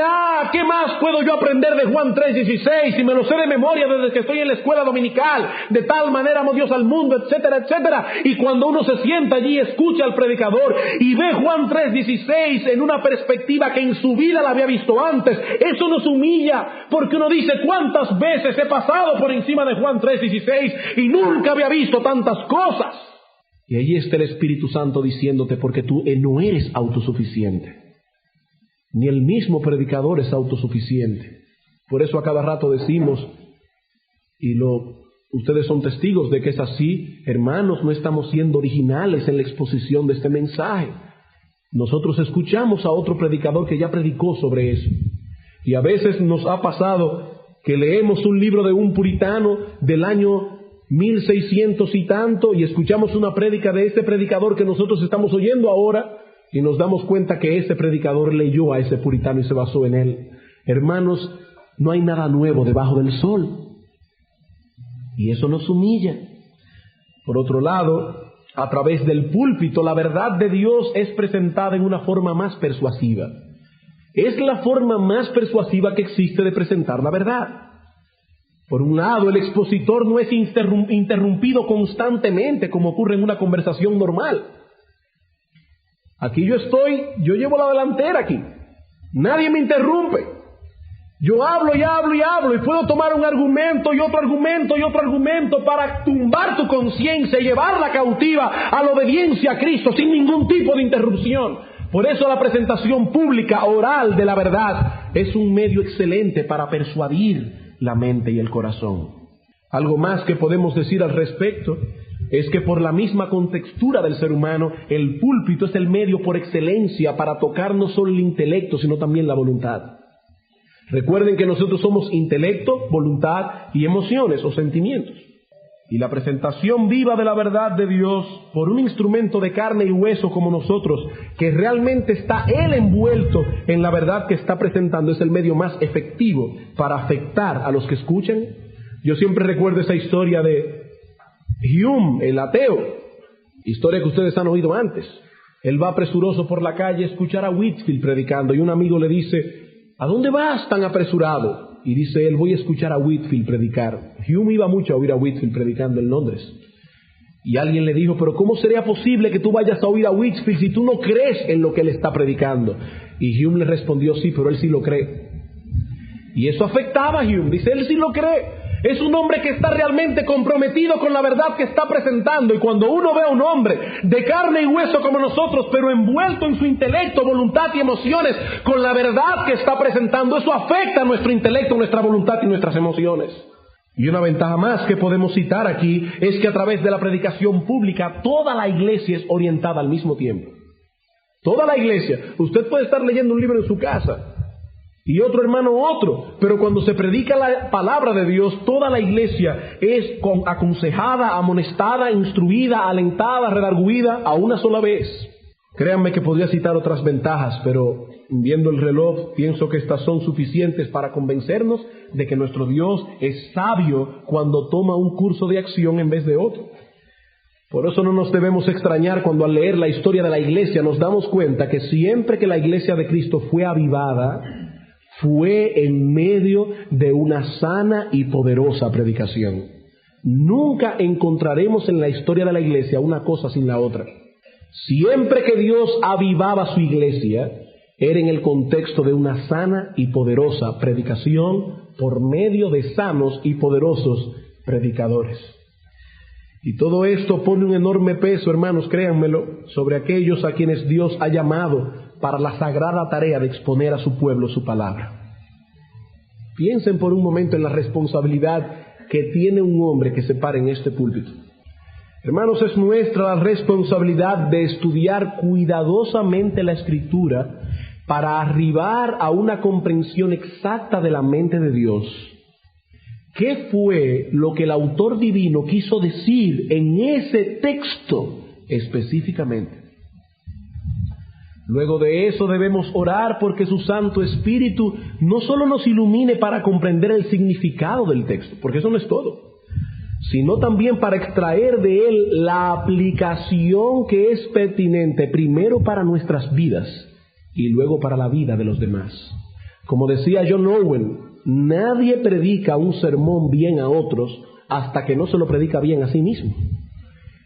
¿qué más puedo yo aprender de Juan 3:16 si me lo sé de memoria desde que estoy en la escuela dominical? De tal manera amó Dios al mundo, etcétera, etcétera. Y cuando uno se sienta allí, escucha al predicador y ve Juan 3:16 en una perspectiva que en su vida la había visto antes, eso nos humilla, porque uno dice: ¿cuántas veces he pasado por encima de Juan 3:16 y nunca había visto tantas cosas? Y allí está el Espíritu Santo diciéndote: porque tú no eres autosuficiente. Ni el mismo predicador es autosuficiente. Por eso a cada rato decimos, ustedes son testigos de que es así, hermanos, no estamos siendo originales en la exposición de este mensaje. Nosotros escuchamos a otro predicador que ya predicó sobre eso. Y a veces nos ha pasado que leemos un libro de un puritano del año 1600 y tanto y escuchamos una prédica de ese predicador que nosotros estamos oyendo ahora, y nos damos cuenta que ese predicador leyó a ese puritano y se basó en él. Hermanos, no hay nada nuevo debajo del sol. Y eso nos humilla. Por otro lado, a través del púlpito, la verdad de Dios es presentada en una forma más persuasiva. Es la forma más persuasiva que existe de presentar la verdad. Por un lado, el expositor no es interrumpido constantemente como ocurre en una conversación normal. Aquí yo llevo la delantera aquí. Nadie me interrumpe. Yo hablo y hablo y hablo y puedo tomar un argumento y otro argumento y otro argumento para tumbar tu conciencia y llevarla cautiva a la obediencia a Cristo sin ningún tipo de interrupción. Por eso la presentación pública, oral de la verdad es un medio excelente para persuadir la mente y el corazón. Algo más que podemos decir al respecto. es que por la misma contextura del ser humano, el púlpito es el medio por excelencia para tocar no solo el intelecto, sino también la voluntad. Recuerden que nosotros somos intelecto, voluntad y emociones o sentimientos. Y la presentación viva de la verdad de Dios por un instrumento de carne y hueso como nosotros, que realmente está Él envuelto en la verdad que está presentando, es el medio más efectivo para afectar a los que escuchan. Yo siempre recuerdo esa historia de Hume, el ateo, historia que ustedes han oído antes. Él va presuroso por la calle a escuchar a Whitefield predicando y un amigo le dice: ¿a dónde vas tan apresurado? Y dice él: voy a escuchar a Whitefield predicar. Hume iba mucho a oír a Whitefield predicando en Londres. Y alguien le dijo: pero ¿cómo sería posible que tú vayas a oír a Whitefield si tú no crees en lo que él está predicando? Y Hume le respondió: sí, pero él sí lo cree. Y eso afectaba a Hume. Dice: él sí lo cree. Es un hombre que está realmente comprometido con la verdad que está presentando. Y cuando uno ve a un hombre de carne y hueso como nosotros, pero envuelto en su intelecto, voluntad y emociones con la verdad que está presentando, eso afecta a nuestro intelecto, nuestra voluntad y nuestras emociones. Y una ventaja más que podemos citar aquí es que a través de la predicación pública toda la iglesia es orientada al mismo tiempo. Toda la iglesia. Usted puede estar leyendo un libro en su casa y otro hermano otro, pero cuando se predica la palabra de Dios, toda la iglesia es aconsejada, amonestada, instruida, alentada, redarguida a una sola vez. Créanme que podría citar otras ventajas, pero viendo el reloj pienso que estas son suficientes para convencernos de que nuestro Dios es sabio cuando toma un curso de acción en vez de otro. Por eso no nos debemos extrañar cuando al leer la historia de la iglesia nos damos cuenta que siempre que la iglesia de Cristo fue avivada, fue en medio de una sana y poderosa predicación. Nunca encontraremos en la historia de la iglesia una cosa sin la otra. Siempre que Dios avivaba su iglesia, era en el contexto de una sana y poderosa predicación por medio de sanos y poderosos predicadores. Y todo esto pone un enorme peso, hermanos, créanmelo, sobre aquellos a quienes Dios ha llamado para la sagrada tarea de exponer a su pueblo su palabra. Piensen por un momento en la responsabilidad que tiene un hombre que se para en este púlpito. Hermanos, es nuestra la responsabilidad de estudiar cuidadosamente la Escritura para arribar a una comprensión exacta de la mente de Dios. ¿Qué fue lo que el autor divino quiso decir en ese texto específicamente? Luego de eso debemos orar porque su Santo Espíritu no solo nos ilumine para comprender el significado del texto, porque eso no es todo, sino también para extraer de él la aplicación que es pertinente primero para nuestras vidas y luego para la vida de los demás. Como decía John Owen, nadie predica un sermón bien a otros hasta que no se lo predica bien a sí mismo.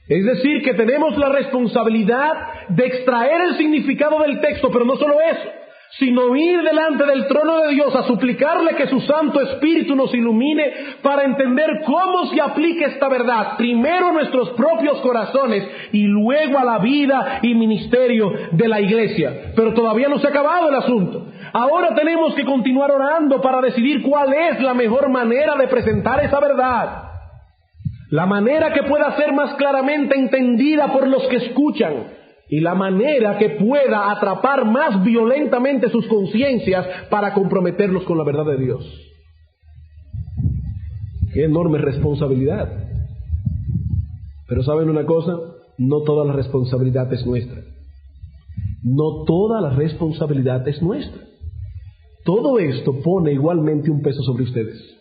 Es decir, que tenemos la responsabilidad de extraer el significado del texto, pero no solo eso, sino ir delante del trono de Dios a suplicarle que su Santo Espíritu nos ilumine para entender cómo se aplica esta verdad, primero a nuestros propios corazones y luego a la vida y ministerio de la iglesia. Pero todavía no se ha acabado el asunto. Ahora tenemos que continuar orando para decidir cuál es la mejor manera de presentar esa verdad. La manera que pueda ser más claramente entendida por los que escuchan y la manera que pueda atrapar más violentamente sus conciencias para comprometerlos con la verdad de Dios. Qué enorme responsabilidad. Pero ¿saben una cosa? No toda la responsabilidad es nuestra. No toda la responsabilidad es nuestra. Todo esto pone igualmente un peso sobre ustedes.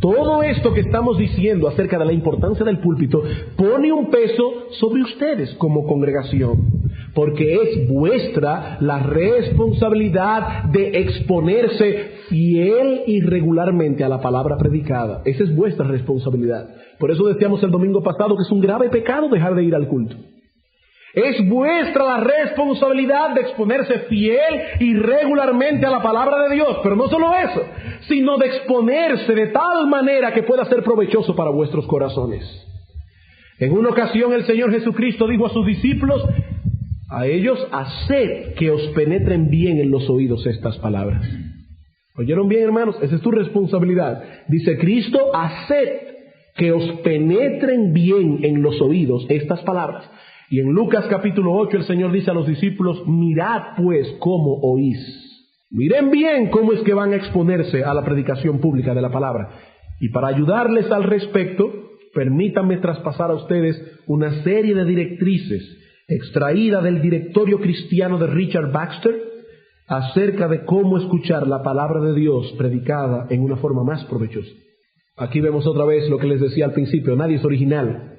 Todo esto que estamos diciendo acerca de la importancia del púlpito pone un peso sobre ustedes como congregación, porque es vuestra la responsabilidad de exponerse fiel y regularmente a la palabra predicada. Esa es vuestra responsabilidad. Por eso decíamos el domingo pasado que es un grave pecado dejar de ir al culto. Es vuestra la responsabilidad de exponerse fiel y regularmente a la palabra de Dios, pero no solo eso, sino de exponerse de tal manera que pueda ser provechoso para vuestros corazones. En una ocasión el Señor Jesucristo dijo a sus discípulos, a ellos: haced que os penetren bien en los oídos estas palabras. ¿Oyeron bien, hermanos? Esa es tu responsabilidad. Dice Cristo: haced que os penetren bien en los oídos estas palabras. Y en Lucas capítulo 8 el Señor dice a los discípulos, mirad pues cómo oís. Miren bien cómo es que van a exponerse a la predicación pública de la palabra. Y para ayudarles al respecto, permítanme traspasar a ustedes una serie de directrices extraída del Directorio Cristiano de Richard Baxter acerca de cómo escuchar la palabra de Dios predicada en una forma más provechosa. Aquí vemos otra vez lo que les decía al principio, nadie es original.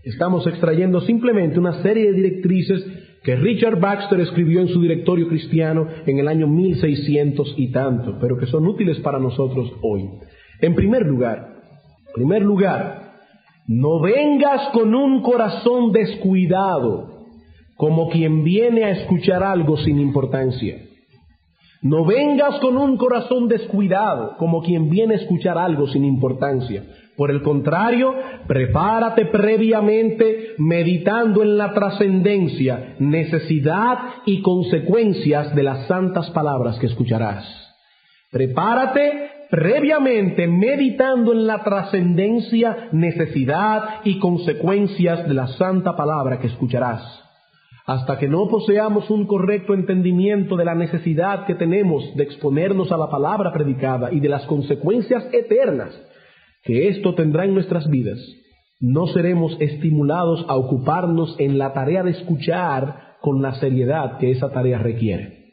Estamos extrayendo simplemente una serie de directrices que Richard Baxter escribió en su Directorio Cristiano en el año 1600 y tanto, pero que son útiles para nosotros hoy. En primer lugar, no vengas con un corazón descuidado, como quien viene a escuchar algo sin importancia. No vengas con un corazón descuidado, como quien viene a escuchar algo sin importancia. Por el contrario, prepárate previamente meditando en la trascendencia, necesidad y consecuencias de las santas palabras que escucharás. Prepárate previamente meditando en la trascendencia, necesidad y consecuencias de la santa palabra que escucharás. Hasta que no poseamos un correcto entendimiento de la necesidad que tenemos de exponernos a la palabra predicada y de las consecuencias eternas que esto tendrá en nuestras vidas, no seremos estimulados a ocuparnos en la tarea de escuchar con la seriedad que esa tarea requiere.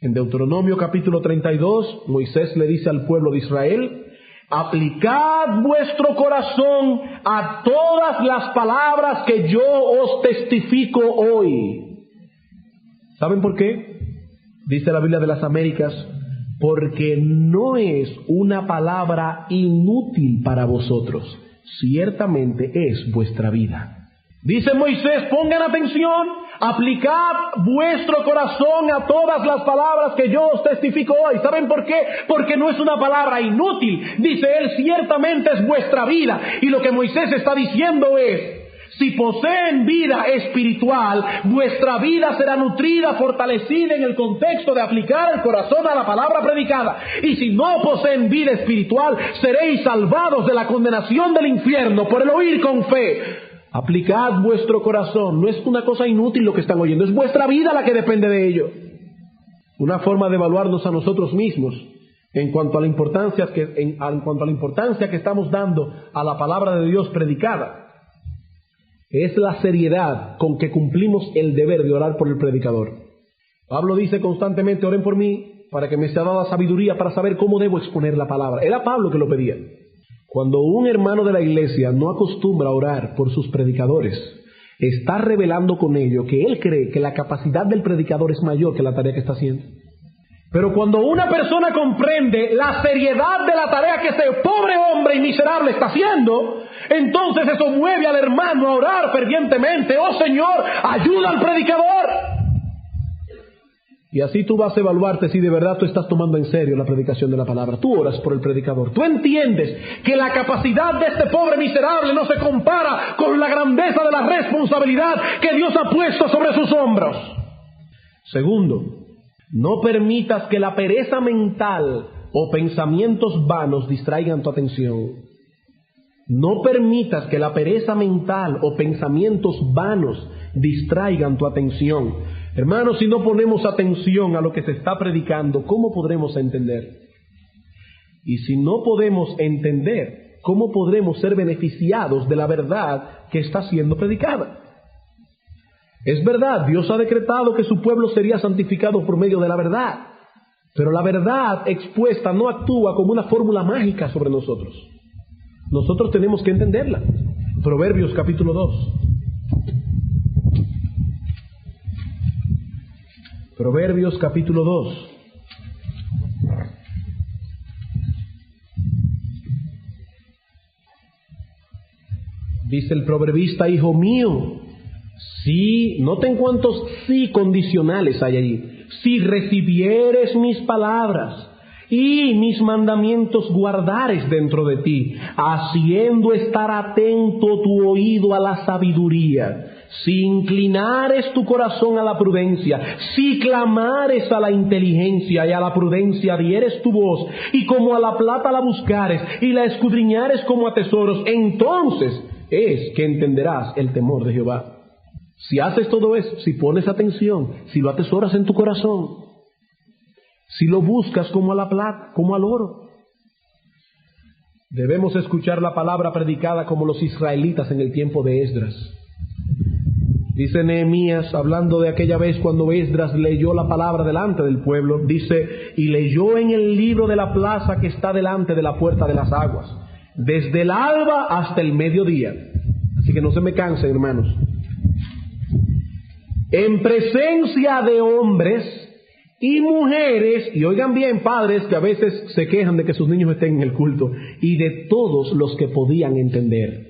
En Deuteronomio capítulo 32, Moisés le dice al pueblo de Israel, aplicad vuestro corazón a todas las palabras que yo os testifico hoy. ¿Saben por qué? Dice la Biblia de las Américas, porque no es una palabra inútil para vosotros, ciertamente es vuestra vida. Dice Moisés, pongan atención, aplicad vuestro corazón a todas las palabras que yo os testifico hoy. ¿Saben por qué? Porque no es una palabra inútil. Dice él, ciertamente es vuestra vida. Y lo que Moisés está diciendo es, si poseen vida espiritual, vuestra vida será nutrida, fortalecida en el contexto de aplicar el corazón a la palabra predicada. Y si no poseen vida espiritual, seréis salvados de la condenación del infierno por el oír con fe. Aplicad vuestro corazón. No es una cosa inútil lo que están oyendo, es vuestra vida la que depende de ello. Una forma de evaluarnos a nosotros mismos en cuanto a la importancia que estamos dando a la palabra de Dios predicada es la seriedad con que cumplimos el deber de orar por el predicador. Pablo dice constantemente, oren por mí para que me sea dada sabiduría para saber cómo debo exponer la palabra. Era Pablo que lo pedía. Cuando un hermano de la iglesia no acostumbra a orar por sus predicadores, está revelando con ello que él cree que la capacidad del predicador es mayor que la tarea que está haciendo. Pero cuando una persona comprende la seriedad de la tarea que ese pobre hombre y miserable está haciendo, entonces eso mueve al hermano a orar fervientemente. ¡Oh Señor, ayuda al predicador! Y así tú vas a evaluarte si de verdad tú estás tomando en serio la predicación de la palabra. Tú oras por el predicador. Tú entiendes que la capacidad de este pobre miserable no se compara con la grandeza de la responsabilidad que Dios ha puesto sobre sus hombros. Segundo, no permitas que la pereza mental o pensamientos vanos distraigan tu atención. No permitas que la pereza mental o pensamientos vanos distraigan tu atención. Hermanos, si no ponemos atención a lo que se está predicando, ¿cómo podremos entender? Y si no podemos entender, ¿cómo podremos ser beneficiados de la verdad que está siendo predicada? Es verdad, Dios ha decretado que su pueblo sería santificado por medio de la verdad, pero la verdad expuesta no actúa como una fórmula mágica sobre nosotros. Nosotros tenemos que entenderla. Proverbios capítulo 2. Proverbios capítulo 2. Dice el proverbista, hijo mío, sí, noten cuántos sí condicionales hay allí. Si recibieres mis palabras y mis mandamientos guardares dentro de ti, haciendo estar atento tu oído a la sabiduría si inclinares tu corazón a la prudencia, si clamares a la inteligencia y a la prudencia dieres tu voz, y como a la plata la buscares y la escudriñares como a tesoros, entonces es que entenderás el temor de Jehová. Si haces todo eso, si pones atención, si lo atesoras en tu corazón, si lo buscas como a la plata, como al oro. Debemos escuchar la palabra predicada como los israelitas en el tiempo de Esdras. Dice Nehemías, hablando de aquella vez cuando Esdras leyó la palabra delante del pueblo, dice, y leyó en el libro de la plaza que está delante de la puerta de las aguas, desde el alba hasta el mediodía. Así que no se me cansen, hermanos. En presencia de hombres y mujeres, y oigan bien, padres que a veces se quejan de que sus niños estén en el culto, y de todos los que podían entender.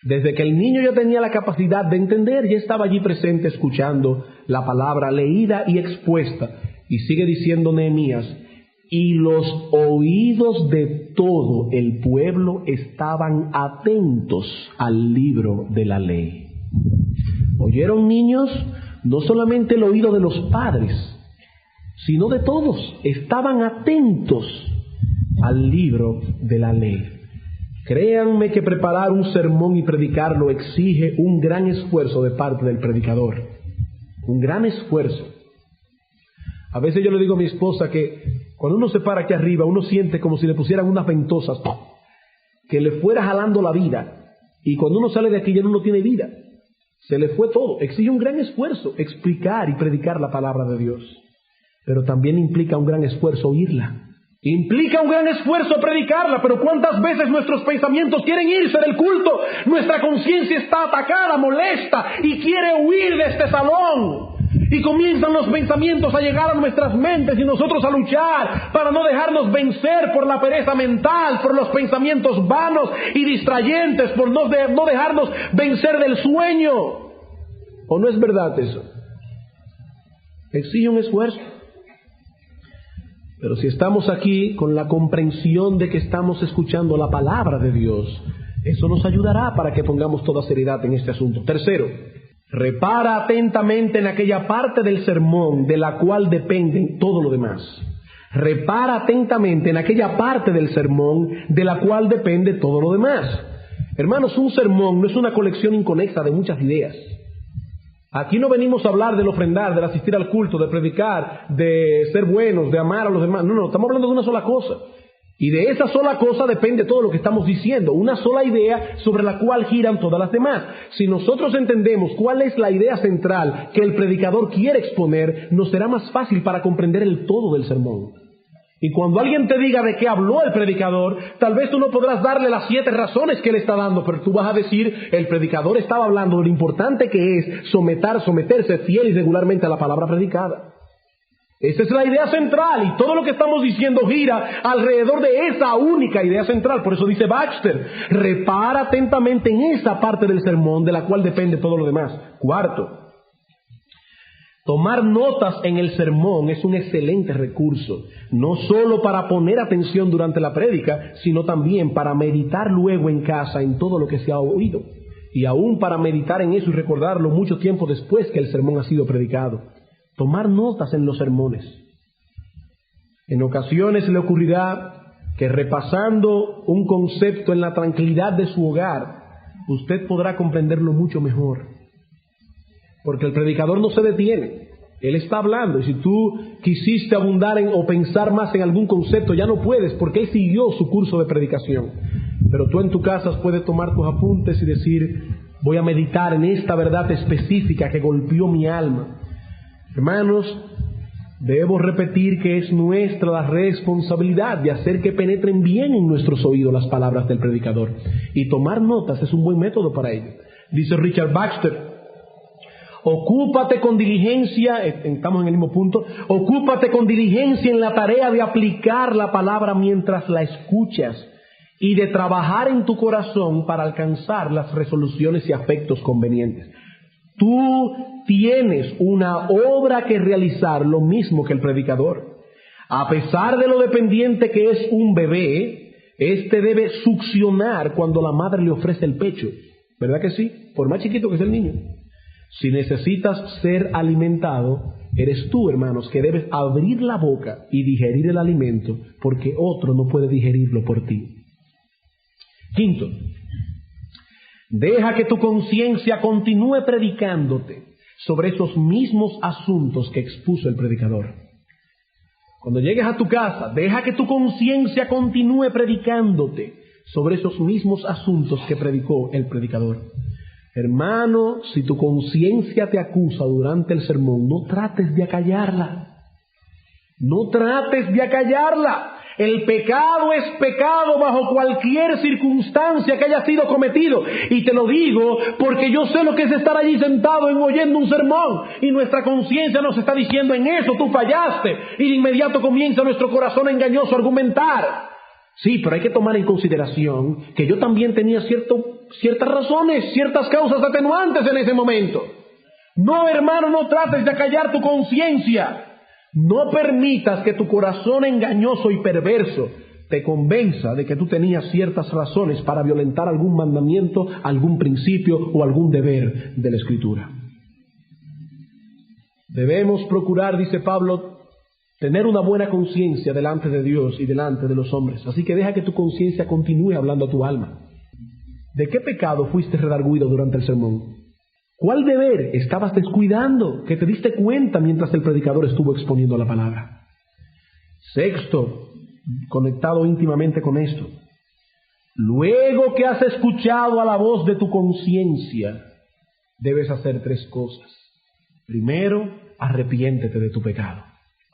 Desde que el niño ya tenía la capacidad de entender, ya estaba allí presente escuchando la palabra leída y expuesta. Y sigue diciendo Nehemías, y los oídos de todo el pueblo estaban atentos al libro de la ley. ¿Oyeron, niños? No solamente el oído de los padres, sino de todos. Estaban atentos al libro de la ley. Créanme que preparar un sermón y predicarlo exige un gran esfuerzo de parte del predicador. Un gran esfuerzo. A veces yo le digo a mi esposa que cuando uno se para aquí arriba, uno siente como si le pusieran unas ventosas que le fuera jalando la vida. Y cuando uno sale de aquí ya no tiene vida. Se le fue todo. Exige un gran esfuerzo explicar y predicar la palabra de Dios. Pero también implica un gran esfuerzo oírla. Implica un gran esfuerzo predicarla, pero ¿cuántas veces nuestros pensamientos quieren irse del culto? Nuestra conciencia está atacada, molesta y quiere huir de este salón. Y comienzan los pensamientos a llegar a nuestras mentes y nosotros a luchar para no dejarnos vencer por la pereza mental, por los pensamientos vanos y distrayentes, por no dejarnos vencer del sueño. ¿O no es verdad eso? Exige un esfuerzo. Pero si estamos aquí con la comprensión de que estamos escuchando la palabra de Dios, eso nos ayudará para que pongamos toda seriedad en este asunto. Tercero, repara atentamente en aquella parte del sermón de la cual depende todo lo demás. Repara atentamente en aquella parte del sermón de la cual depende todo lo demás. Hermanos, un sermón no es una colección inconexa de muchas ideas. Aquí no venimos a hablar del ofrendar, del asistir al culto, de predicar, de ser buenos, de amar a los demás. No, estamos hablando de una sola cosa. Y de esa sola cosa depende todo lo que estamos diciendo. Una sola idea sobre la cual giran todas las demás. Si nosotros entendemos cuál es la idea central que el predicador quiere exponer, nos será más fácil para comprender el todo del sermón. Y cuando alguien te diga de qué habló el predicador, tal vez tú no podrás darle las 7 razones que él está dando, pero tú vas a decir, el predicador estaba hablando de lo importante que es someterse fiel y regularmente a la palabra predicada. Esa es la idea central y todo lo que estamos diciendo gira alrededor de esa única idea central. Por eso dice Baxter, repara atentamente en esa parte del sermón de la cual depende todo lo demás. Cuarto, tomar notas en el sermón es un excelente recurso, no solo para poner atención durante la prédica, sino también para meditar luego en casa en todo lo que se ha oído, y aún para meditar en eso y recordarlo mucho tiempo después que el sermón ha sido predicado. Tomar notas en los sermones. En ocasiones le ocurrirá que repasando un concepto en la tranquilidad de su hogar, usted podrá comprenderlo mucho mejor. Porque el predicador no se detiene, él está hablando, y si tú quisiste abundar o pensar más en algún concepto, ya no puedes, porque él siguió su curso de predicación. Pero tú en tu casa puedes tomar tus apuntes y decir, voy a meditar en esta verdad específica que golpeó mi alma. Hermanos, debo repetir que es nuestra la responsabilidad de hacer que penetren bien en nuestros oídos las palabras del predicador, y tomar notas es un buen método para ello. Dice Richard Baxter, ocúpate con diligencia, estamos en el mismo punto, ocúpate con diligencia en la tarea de aplicar la palabra mientras la escuchas y de trabajar en tu corazón para alcanzar las resoluciones y afectos convenientes. Tú tienes una obra que realizar, lo mismo que el predicador. A pesar de lo dependiente que es un bebé, este debe succionar cuando la madre le ofrece el pecho. ¿Verdad que sí? Por más chiquito que sea el niño. Si necesitas ser alimentado, eres tú, hermanos, que debes abrir la boca y digerir el alimento, porque otro no puede digerirlo por ti. Quinto, deja que tu conciencia continúe predicándote sobre esos mismos asuntos que expuso el predicador. Cuando llegues a tu casa, deja que tu conciencia continúe predicándote sobre esos mismos asuntos que predicó el predicador. Hermano, si tu conciencia te acusa durante el sermón, no trates de acallarla. No trates de acallarla. El pecado es pecado bajo cualquier circunstancia que haya sido cometido. Y te lo digo porque yo sé lo que es estar allí sentado oyendo un sermón. Y nuestra conciencia nos está diciendo: en eso tú fallaste. Y de inmediato comienza nuestro corazón engañoso a argumentar. Sí, pero hay que tomar en consideración que yo también tenía ciertas razones, ciertas causas atenuantes en ese momento. No, hermano, no trates de acallar tu conciencia. No permitas que tu corazón engañoso y perverso te convenza de que tú tenías ciertas razones para violentar algún mandamiento, algún principio o algún deber de la Escritura. Debemos procurar, dice Pablo, tener una buena conciencia delante de Dios y delante de los hombres. Así que deja que tu conciencia continúe hablando a tu alma. ¿De qué pecado fuiste redarguido durante el sermón? ¿Cuál deber estabas descuidando que te diste cuenta mientras el predicador estuvo exponiendo la palabra? Sexto, conectado íntimamente con esto, luego que has escuchado a la voz de tu conciencia, debes hacer tres cosas. Primero, arrepiéntete de tu pecado.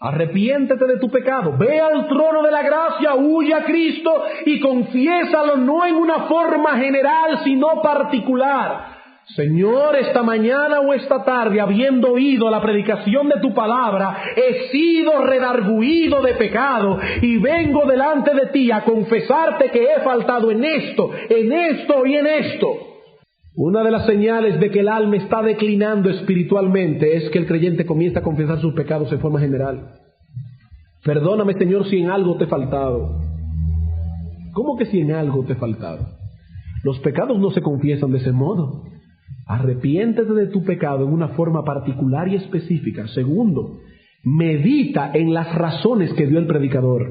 Arrepiéntete de tu pecado, ve al trono de la gracia, huye a Cristo y confiésalo, no en una forma general, sino particular. Señor, esta mañana o esta tarde, habiendo oído la predicación de tu palabra, he sido redarguido de pecado y vengo delante de ti a confesarte que he faltado en esto y en esto. Una de las señales de que el alma está declinando espiritualmente es que el creyente comienza a confesar sus pecados en forma general. Perdóname, Señor, si en algo te he faltado. ¿Cómo que si en algo te he faltado? Los pecados no se confiesan de ese modo. Arrepiéntete de tu pecado en una forma particular y específica. Segundo, medita en las razones que dio el predicador.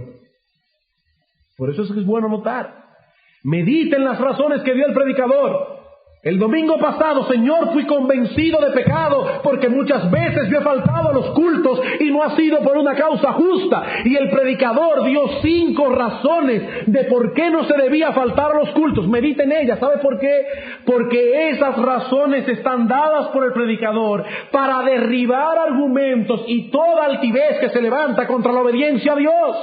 Por eso es que es bueno notar. Medita en las razones que dio el predicador. El domingo pasado, Señor, fui convencido de pecado porque muchas veces yo he faltado a los cultos y no ha sido por una causa justa. Y el predicador dio 5 razones de por qué no se debía faltar a los cultos. Medita en ellas. ¿Sabe por qué? Porque esas razones están dadas por el predicador para derribar argumentos y toda altivez que se levanta contra la obediencia a Dios.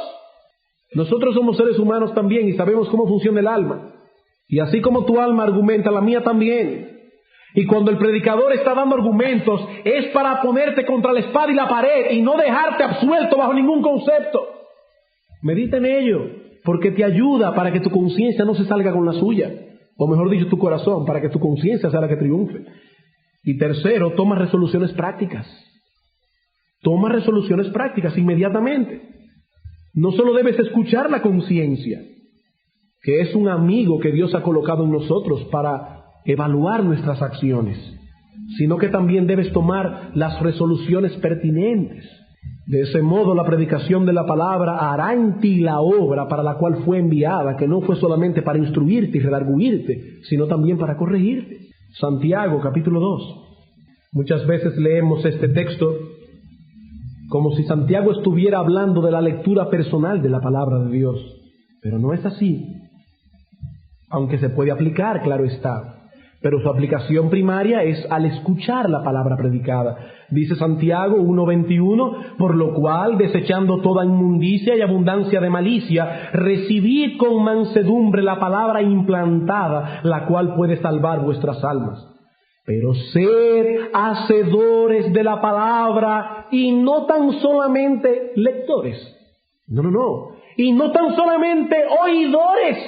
Nosotros somos seres humanos también y sabemos cómo funciona el alma. Y así como tu alma argumenta, la mía también. Y cuando el predicador está dando argumentos, es para ponerte contra la espada y la pared y no dejarte absuelto bajo ningún concepto. Medita en ello, porque te ayuda para que tu conciencia no se salga con la suya. O mejor dicho, tu corazón, para que tu conciencia sea la que triunfe. Y tercero, toma resoluciones prácticas. Toma resoluciones prácticas inmediatamente. No solo debes escuchar la conciencia, que es un amigo que Dios ha colocado en nosotros para evaluar nuestras acciones, sino que también debes tomar las resoluciones pertinentes. De ese modo, la predicación de la palabra hará en ti la obra para la cual fue enviada, que no fue solamente para instruirte y redarguirte, sino también para corregirte. Santiago, capítulo 2. Muchas veces leemos este texto como si Santiago estuviera hablando de la lectura personal de la palabra de Dios, pero no es así. Aunque se puede aplicar, claro está, pero su aplicación primaria es al escuchar la palabra predicada. Dice Santiago 1:21, por lo cual, desechando toda inmundicia y abundancia de malicia, recibid con mansedumbre la palabra implantada, la cual puede salvar vuestras almas. Pero sed hacedores de la palabra y no tan solamente lectores. No. Y no tan solamente oidores,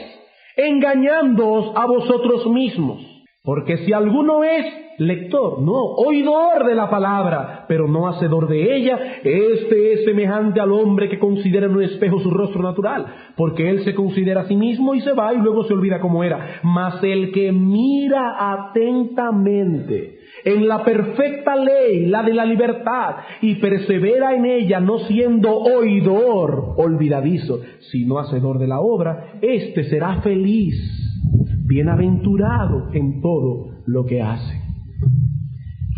engañándoos a vosotros mismos. Porque si alguno es lector, no, oidor de la palabra, pero no hacedor de ella, este es semejante al hombre que considera en un espejo su rostro natural, porque él se considera a sí mismo y se va y luego se olvida cómo era. Mas el que mira atentamente en la perfecta ley, la de la libertad, y persevera en ella, no siendo oidor olvidadizo, sino hacedor de la obra, éste será feliz, bienaventurado en todo lo que hace.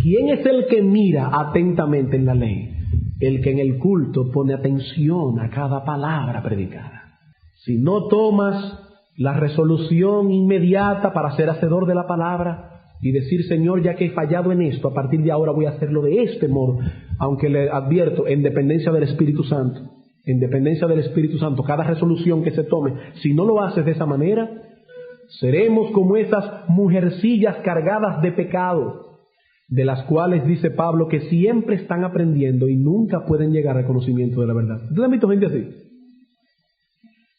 ¿Quién es el que mira atentamente en la ley? El que en el culto pone atención a cada palabra predicada. Si no tomas la resolución inmediata para ser hacedor de la palabra y decir, Señor, ya que he fallado en esto, a partir de ahora voy a hacerlo de este modo, aunque le advierto, en dependencia del Espíritu Santo, cada resolución que se tome, si no lo haces de esa manera, seremos como esas mujercillas cargadas de pecado, de las cuales dice Pablo que siempre están aprendiendo y nunca pueden llegar al conocimiento de la verdad. ¿Ustedes han visto gente así?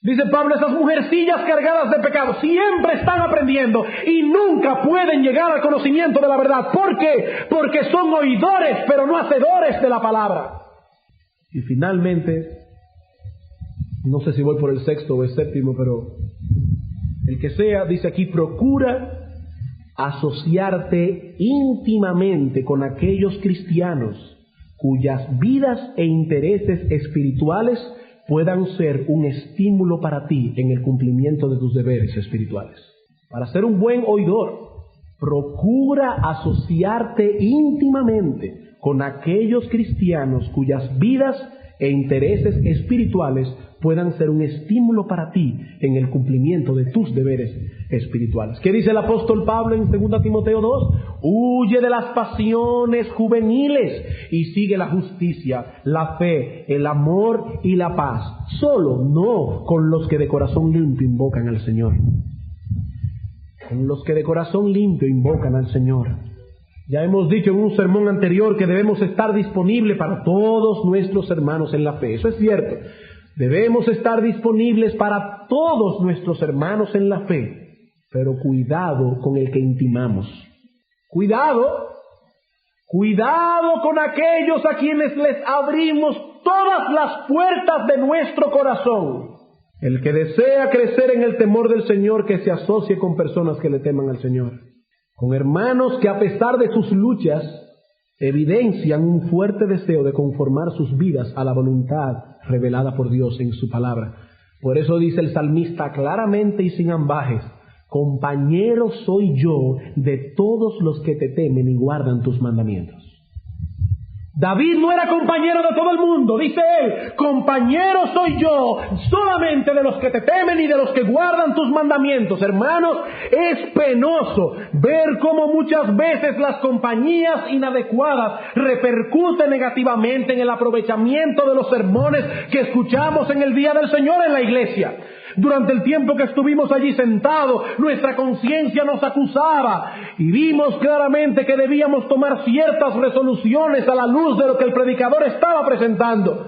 Dice Pablo, esas mujercillas cargadas de pecado siempre están aprendiendo y nunca pueden llegar al conocimiento de la verdad. ¿Por qué? Porque son oidores, pero no hacedores de la palabra. Y finalmente, no sé si voy por el sexto o el séptimo, pero el que sea, dice aquí, procura asociarte íntimamente con aquellos cristianos cuyas vidas e intereses espirituales puedan ser un estímulo para ti en el cumplimiento de tus deberes espirituales. Para ser un buen oidor, procura asociarte íntimamente con aquellos cristianos cuyas vidas e intereses espirituales puedan ser un estímulo para ti en el cumplimiento de tus deberes espirituales. ¿Qué dice el apóstol Pablo en 2 Timoteo 2? Huye de las pasiones juveniles y sigue la justicia, la fe, el amor y la paz. Solo no con los que de corazón limpio invocan al Señor. Con los que de corazón limpio invocan al Señor. Ya hemos dicho en un sermón anterior que debemos estar disponibles para todos nuestros hermanos en la fe. Eso es cierto. Debemos estar disponibles para todos nuestros hermanos en la fe. Pero cuidado con el que intimamos. Cuidado con aquellos a quienes les abrimos todas las puertas de nuestro corazón. El que desea crecer en el temor del Señor, que se asocie con personas que le teman al Señor. Con hermanos que a pesar de sus luchas evidencian un fuerte deseo de conformar sus vidas a la voluntad revelada por Dios en su palabra. Por eso dice el salmista claramente y sin ambajes: compañero soy yo de todos los que te temen y guardan tus mandamientos. David no era compañero de todo el mundo, dice él, compañero soy yo solamente de los que te temen y de los que guardan tus mandamientos. Hermanos, es penoso ver cómo muchas veces las compañías inadecuadas repercuten negativamente en el aprovechamiento de los sermones que escuchamos en el día del Señor en la iglesia. Durante el tiempo que estuvimos allí sentados, nuestra conciencia nos acusaba y vimos claramente que debíamos tomar ciertas resoluciones a la luz de lo que el predicador estaba presentando.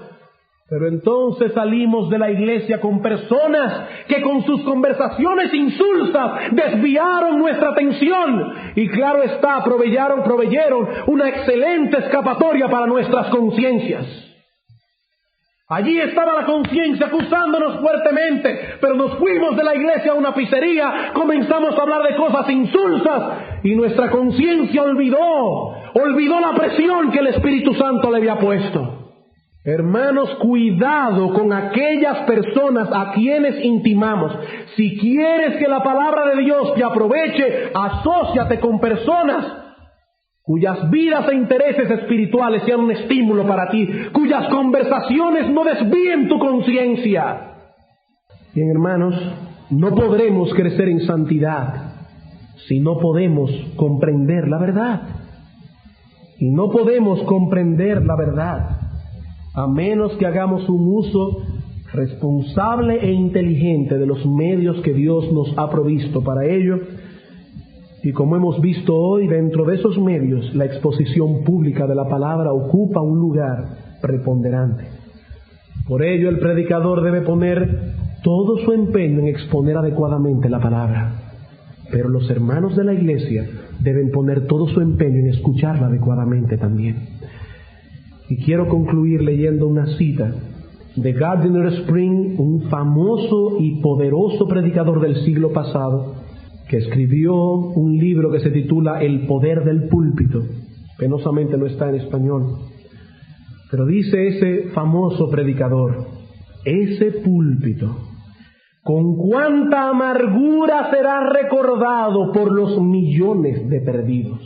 Pero entonces salimos de la iglesia con personas que con sus conversaciones insulsas desviaron nuestra atención y claro está, proveyeron una excelente escapatoria para nuestras conciencias. Allí estaba la conciencia acusándonos fuertemente, pero nos fuimos de la iglesia a una pizzería, comenzamos a hablar de cosas insulsas y nuestra conciencia olvidó la presión que el Espíritu Santo le había puesto. Hermanos, cuidado con aquellas personas a quienes intimamos. Si quieres que la palabra de Dios te aproveche, asóciate con personas cuyas vidas e intereses espirituales sean un estímulo para ti, cuyas conversaciones no desvíen tu conciencia. Bien, hermanos, no podremos crecer en santidad si no podemos comprender la verdad. Y no podemos comprender la verdad a menos que hagamos un uso responsable e inteligente de los medios que Dios nos ha provisto para ello. Y como hemos visto hoy, dentro de esos medios, la exposición pública de la palabra ocupa un lugar preponderante. Por ello, el predicador debe poner todo su empeño en exponer adecuadamente la palabra. Pero los hermanos de la iglesia deben poner todo su empeño en escucharla adecuadamente también. Y quiero concluir leyendo una cita de Gardiner Spring, un famoso y poderoso predicador del siglo pasado, que escribió un libro que se titula El poder del púlpito. Penosamente no está en español. Pero dice ese famoso predicador: ese púlpito, con cuánta amargura será recordado por los millones de perdidos.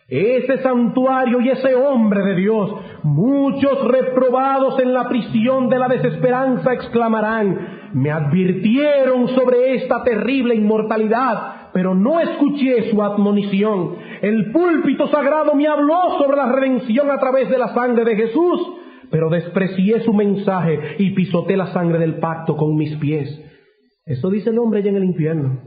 Ese santuario y ese hombre de Dios, muchos reprobados en la prisión de la desesperanza, exclamarán: me advirtieron sobre esta terrible inmortalidad, pero no escuché su admonición. El púlpito sagrado me habló sobre la redención a través de la sangre de Jesús, pero desprecié su mensaje y pisoteé la sangre del pacto con mis pies. Eso dice el hombre allá en el infierno.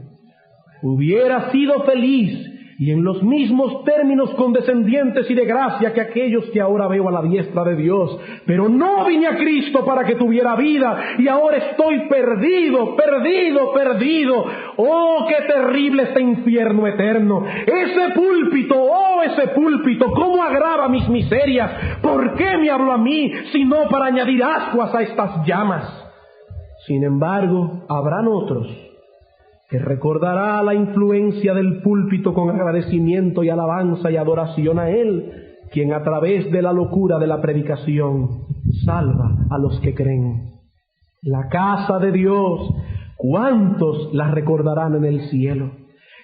Hubiera sido feliz y en los mismos términos condescendientes y de gracia que aquellos que ahora veo a la diestra de Dios. Pero no vine a Cristo para que tuviera vida, y ahora estoy perdido. ¡Oh, qué terrible este infierno eterno! Ese púlpito, ¿cómo agrava mis miserias? ¿Por qué me habló a mí, sino para añadir ascuas a estas llamas? Sin embargo, habrán otros que recordará la influencia del púlpito con agradecimiento y alabanza y adoración a Él, quien a través de la locura de la predicación salva a los que creen. La casa de Dios, ¿cuántos la recordarán en el cielo?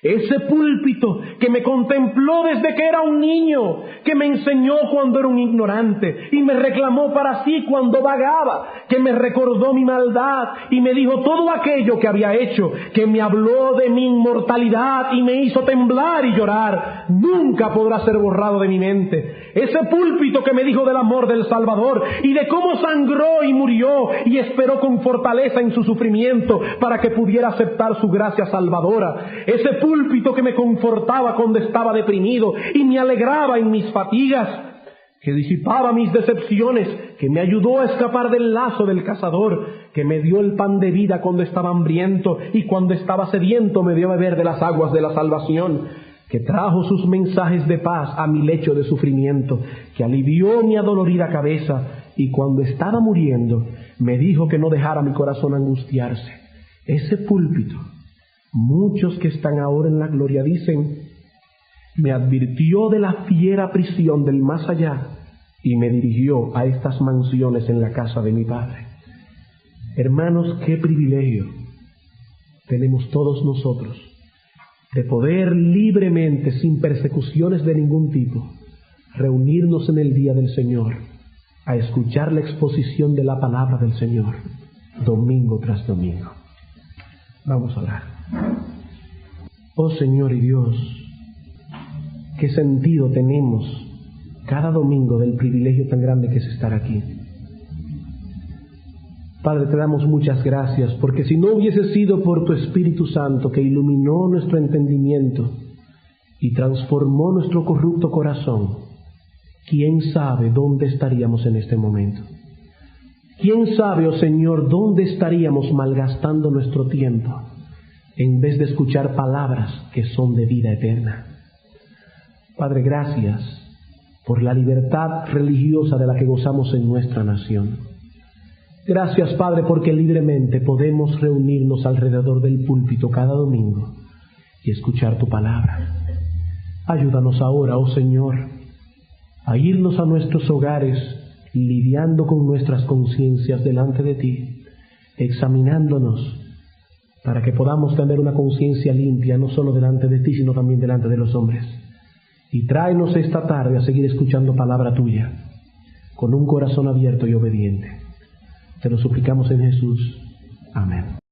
Ese púlpito que me contempló desde que era un niño, que me enseñó cuando era un ignorante y me reclamó para sí cuando vagaba, que me recordó mi maldad y me dijo todo aquello que había hecho, que me habló de mi inmortalidad y me hizo temblar y llorar, nunca podrá ser borrado de mi mente. Ese púlpito que me dijo del amor del Salvador y de cómo sangró y murió y esperó con fortaleza en su sufrimiento para que pudiera aceptar su gracia salvadora. Ese púlpito que me confortaba cuando estaba deprimido y me alegraba en mis fatigas, que disipaba mis decepciones, que me ayudó a escapar del lazo del cazador, que me dio el pan de vida cuando estaba hambriento y cuando estaba sediento me dio a beber de las aguas de la salvación, que trajo sus mensajes de paz a mi lecho de sufrimiento, que alivió mi adolorida cabeza y cuando estaba muriendo me dijo que no dejara mi corazón angustiarse. Ese púlpito, muchos que están ahora en la gloria dicen, me advirtió de la fiera prisión del más allá y me dirigió a estas mansiones en la casa de mi Padre. Hermanos, qué privilegio tenemos todos nosotros de poder libremente, sin persecuciones de ningún tipo, reunirnos en el día del Señor a escuchar la exposición de la palabra del Señor, domingo tras domingo. Vamos a orar. Oh Señor y Dios, qué sentido tenemos cada domingo del privilegio tan grande que es estar aquí. Padre, te damos muchas gracias, porque si no hubiese sido por tu Espíritu Santo que iluminó nuestro entendimiento y transformó nuestro corrupto corazón, ¿quién sabe dónde estaríamos en este momento? ¿Quién sabe, oh Señor, dónde estaríamos malgastando nuestro tiempo en vez de escuchar palabras que son de vida eterna? Padre, gracias por la libertad religiosa de la que gozamos en nuestra nación. Gracias, Padre, porque libremente podemos reunirnos alrededor del púlpito cada domingo y escuchar tu palabra. Ayúdanos ahora, oh Señor, a irnos a nuestros hogares lidiando con nuestras conciencias delante de ti, examinándonos para que podamos tener una conciencia limpia, no solo delante de ti, sino también delante de los hombres. Y tráenos esta tarde a seguir escuchando palabra tuya, con un corazón abierto y obediente. Te lo suplicamos en Jesús. Amén.